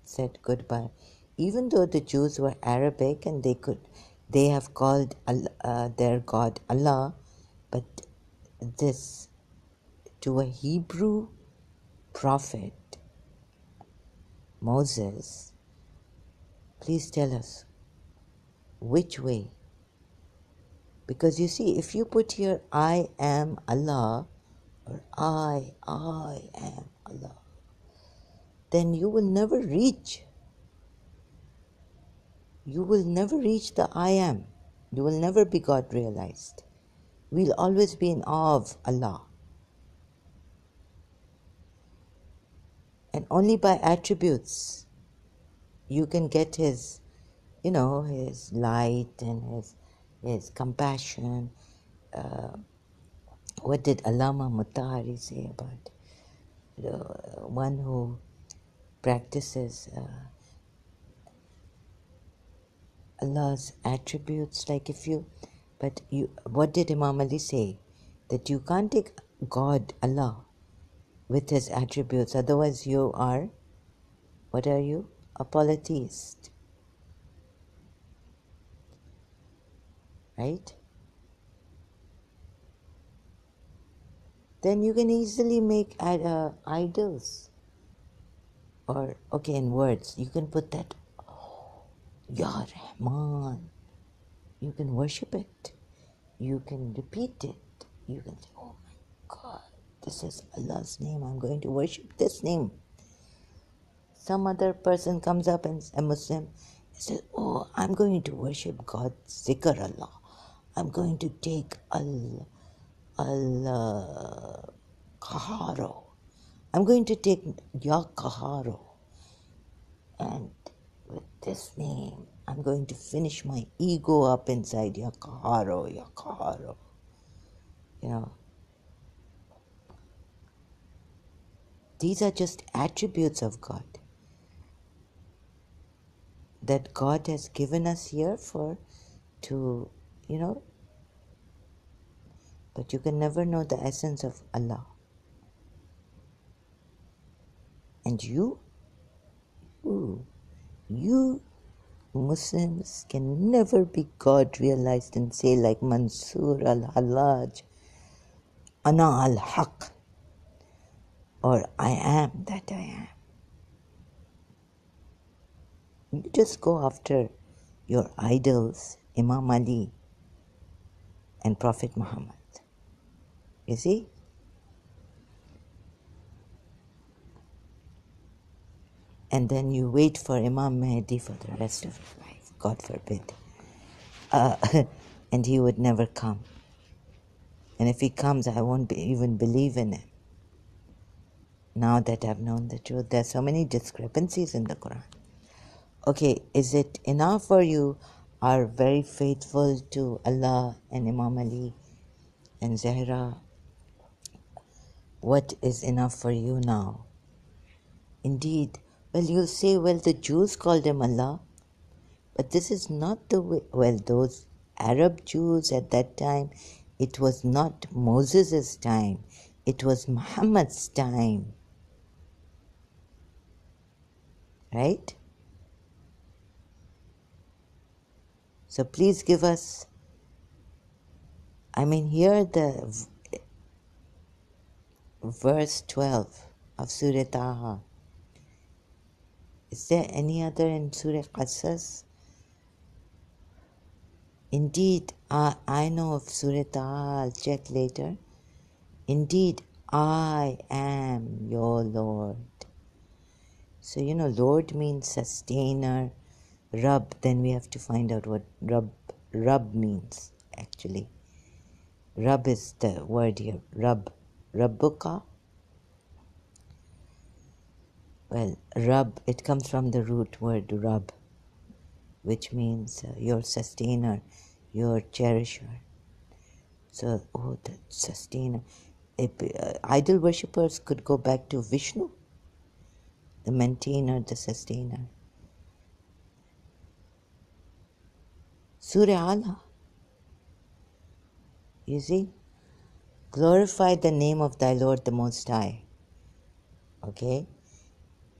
said goodbye. Even though the Jews were Arabic and they have called their God Allah, but this to a Hebrew prophet, Moses, please tell us which way. Because you see, if you put here I am Allah or I am Allah, then you will never reach. You will never reach the I am. You will never be God realized. We'll always be in awe of Allah. And only by attributes you can get his, his light and his compassion, What did Allama Mutahari say about the one who practices Allah's attributes? Like if you, but you, what did Imam Ali say? That you can't take God, Allah, with his attributes, otherwise you are, what are you? A polytheist, right? Then you can easily make idols. Or, okay, in words, you can put that, Ya Rahman. You can worship it. You can repeat it. You can say, oh my God, this is Allah's name. I'm going to worship this name. Some other person comes up and a Muslim says, oh, I'm going to worship God, Zikr Allah. I'm going to take Kaharo. I'm going to take Ya Kaharo. And with this name, I'm going to finish my ego up inside Ya Kaharo, Ya Kaharo. You know, these are just attributes of God that God has given us here for to, you know, but you can never know the essence of Allah. And you Muslims can never be God realized and say like Mansur al-Hallaj, Ana al-Haq, or I am that I am. You just go after your idols, Imam Ali and Prophet Muhammad. You see? And then you wait for Imam Mahdi for the rest of your life, God forbid. And he would never come. And if he comes, I won't even believe in him. Now that I've known the truth, there's so many discrepancies in the Quran. Okay, is it enough for you are very faithful to Allah and Imam Ali and Zahra? What is enough for you now? Indeed, well, you'll say, well, the Jews called him Allah, but this is not the way. Well, those Arab Jews at that time, it was not Moses' time, it was Muhammad's time, right? So please give us, I mean, here the verse 12 of Surah Taha. Is there any other in Surah Qasas? Indeed, I know of Surah Taha, I'll check later. Indeed, I am your Lord. So, you know, Lord means sustainer. Rabb, then we have to find out what Rabb means, actually. Rabb is the word here. Rabb. Rabbuka. Well, Rabb, it comes from the root word Rabb, which means your sustainer, your cherisher. So, oh, the sustainer. Idol worshippers could go back to Vishnu, the maintainer, the sustainer. Surah Allah. You see? Glorify the name of thy Lord the Most High. Okay?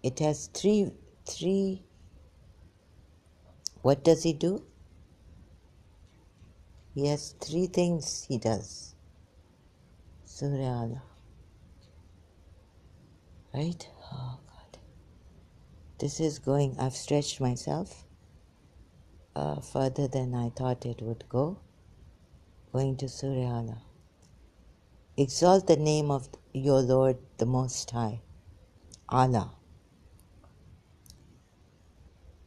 It has three, what does he do? He has three things he does. Surah Allah. Right? Oh God. This is going, I've stretched myself further than I thought it would go. Going to Surah Allah. Exalt the name of your Lord the Most High. Allah.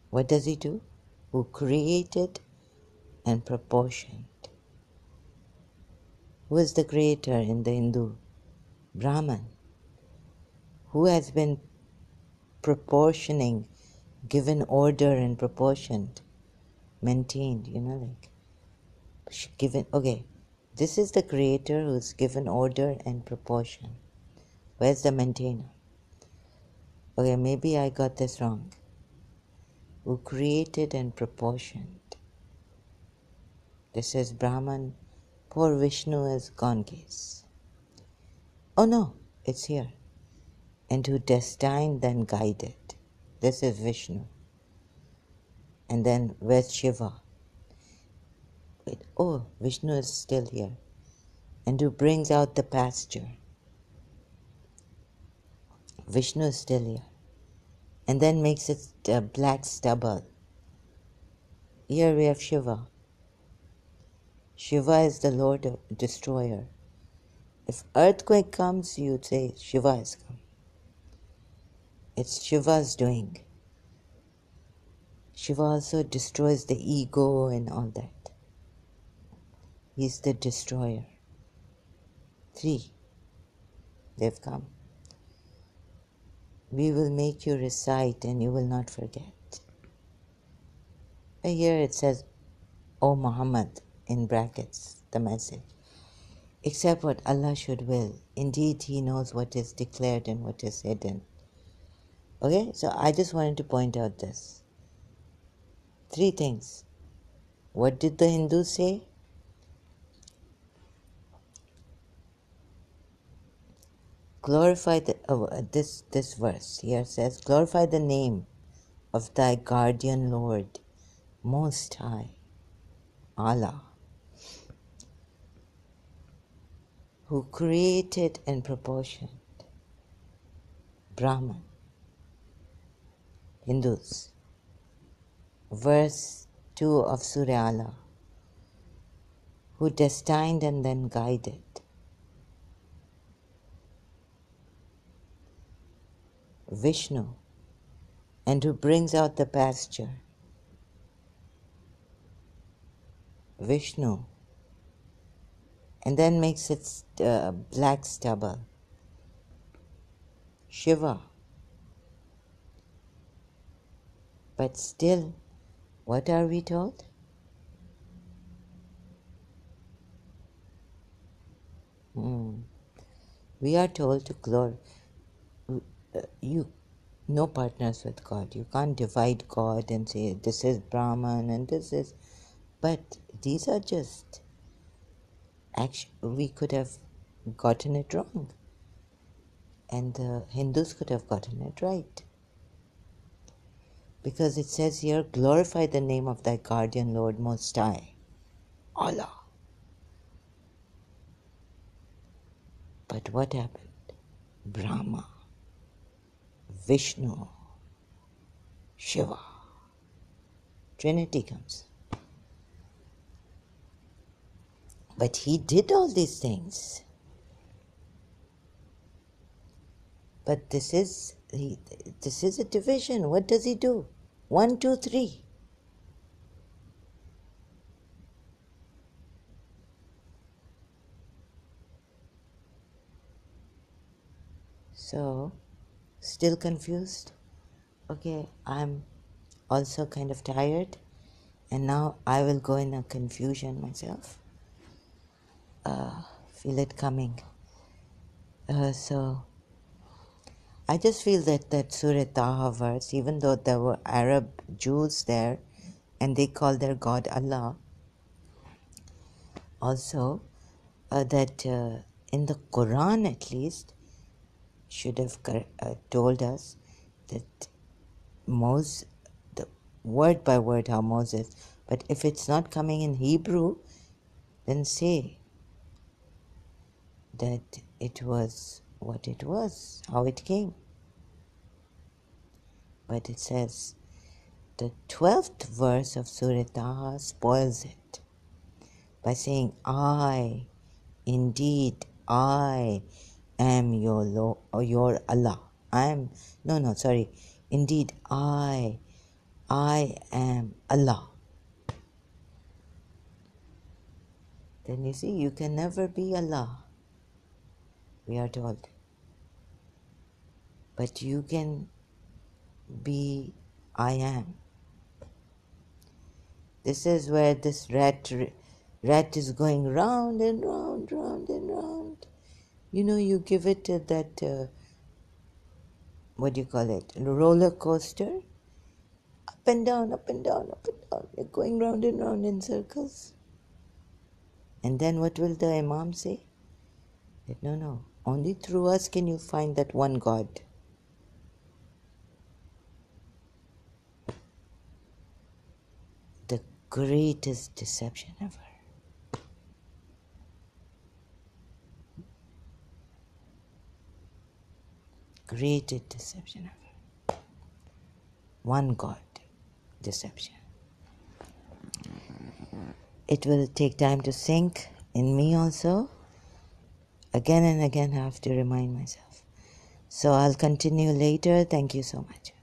What does he do? Who created and proportioned. Who is the creator in the Hindu? Brahman. Who has been proportioning, given order and proportioned, maintained, you know, like given, okay. This is the creator who's given order and proportion. Where's the maintainer? Okay, maybe I got this wrong. Who created and proportioned. This is Brahman. Poor Vishnu is gone case. Oh no, it's here. And who destined then guided. This is Vishnu. And then where's Shiva? Wait, oh, Vishnu is still here. And who brings out the pasture. Vishnu is still here. And then makes it black stubble. Here we have Shiva. Shiva is the Lord Destroyer. If earthquake comes, you'd say Shiva has come. It's Shiva's doing. Shiva also destroys the ego and all that. He's the destroyer. 3. They've come. We will make you recite and you will not forget. Here it says, O Muhammad, in brackets, the message. Except what Allah should will. Indeed, He knows what is declared and what is hidden. Okay, so I just wanted to point out this. 3 things. What did the Hindus say? Glorify this verse here says, glorify the name of thy guardian Lord, Most High, Allah, who created and proportioned Brahman, Hindus. Verse 2 of Surah Allah, who destined and then guided. Vishnu, and who brings out the pasture. Vishnu, and then makes it black stubble. Shiva. But still, what are we told? We are told to you no partners with God. You can't divide God and say this is Brahman and this is. But these are just we could have gotten it wrong, and the Hindus could have gotten it right. Because it says here, glorify the name of thy guardian Lord Most High, Allah. But what happened? Brahma, Vishnu, Shiva. Trinity comes. But he did all these things. But this is a division. What does he do? 1, 2, 3. So, still confused? Okay, I'm also kind of tired, and now I will go in a confusion myself. Feel it coming. So, I just feel that Surah Taha verse, even though there were Arab Jews there, and they call their God Allah, also that in the Quran at least, should have told us that Moses, the word by word how Moses, but if it's not coming in Hebrew, then say that it was what it was, how it came. But it says the 12th verse of Surah Taha spoils it by saying, indeed, I am your Lord, or your Allah. Indeed, I am Allah. Then you see, you can never be Allah, we are told. But you can be I am. This is where this Rat is going round and round, round and round. You know, you give it that, what do you call it, a roller coaster, up and down, up and down, up and down. You're going round and round in circles. And then what will the Imam say? That, no, no, only through us can you find that one God. The greatest deception ever. Greatest deception ever. One God deception. It will take time to sink in me also. Again and again I have to remind myself. So I'll continue later. Thank you so much.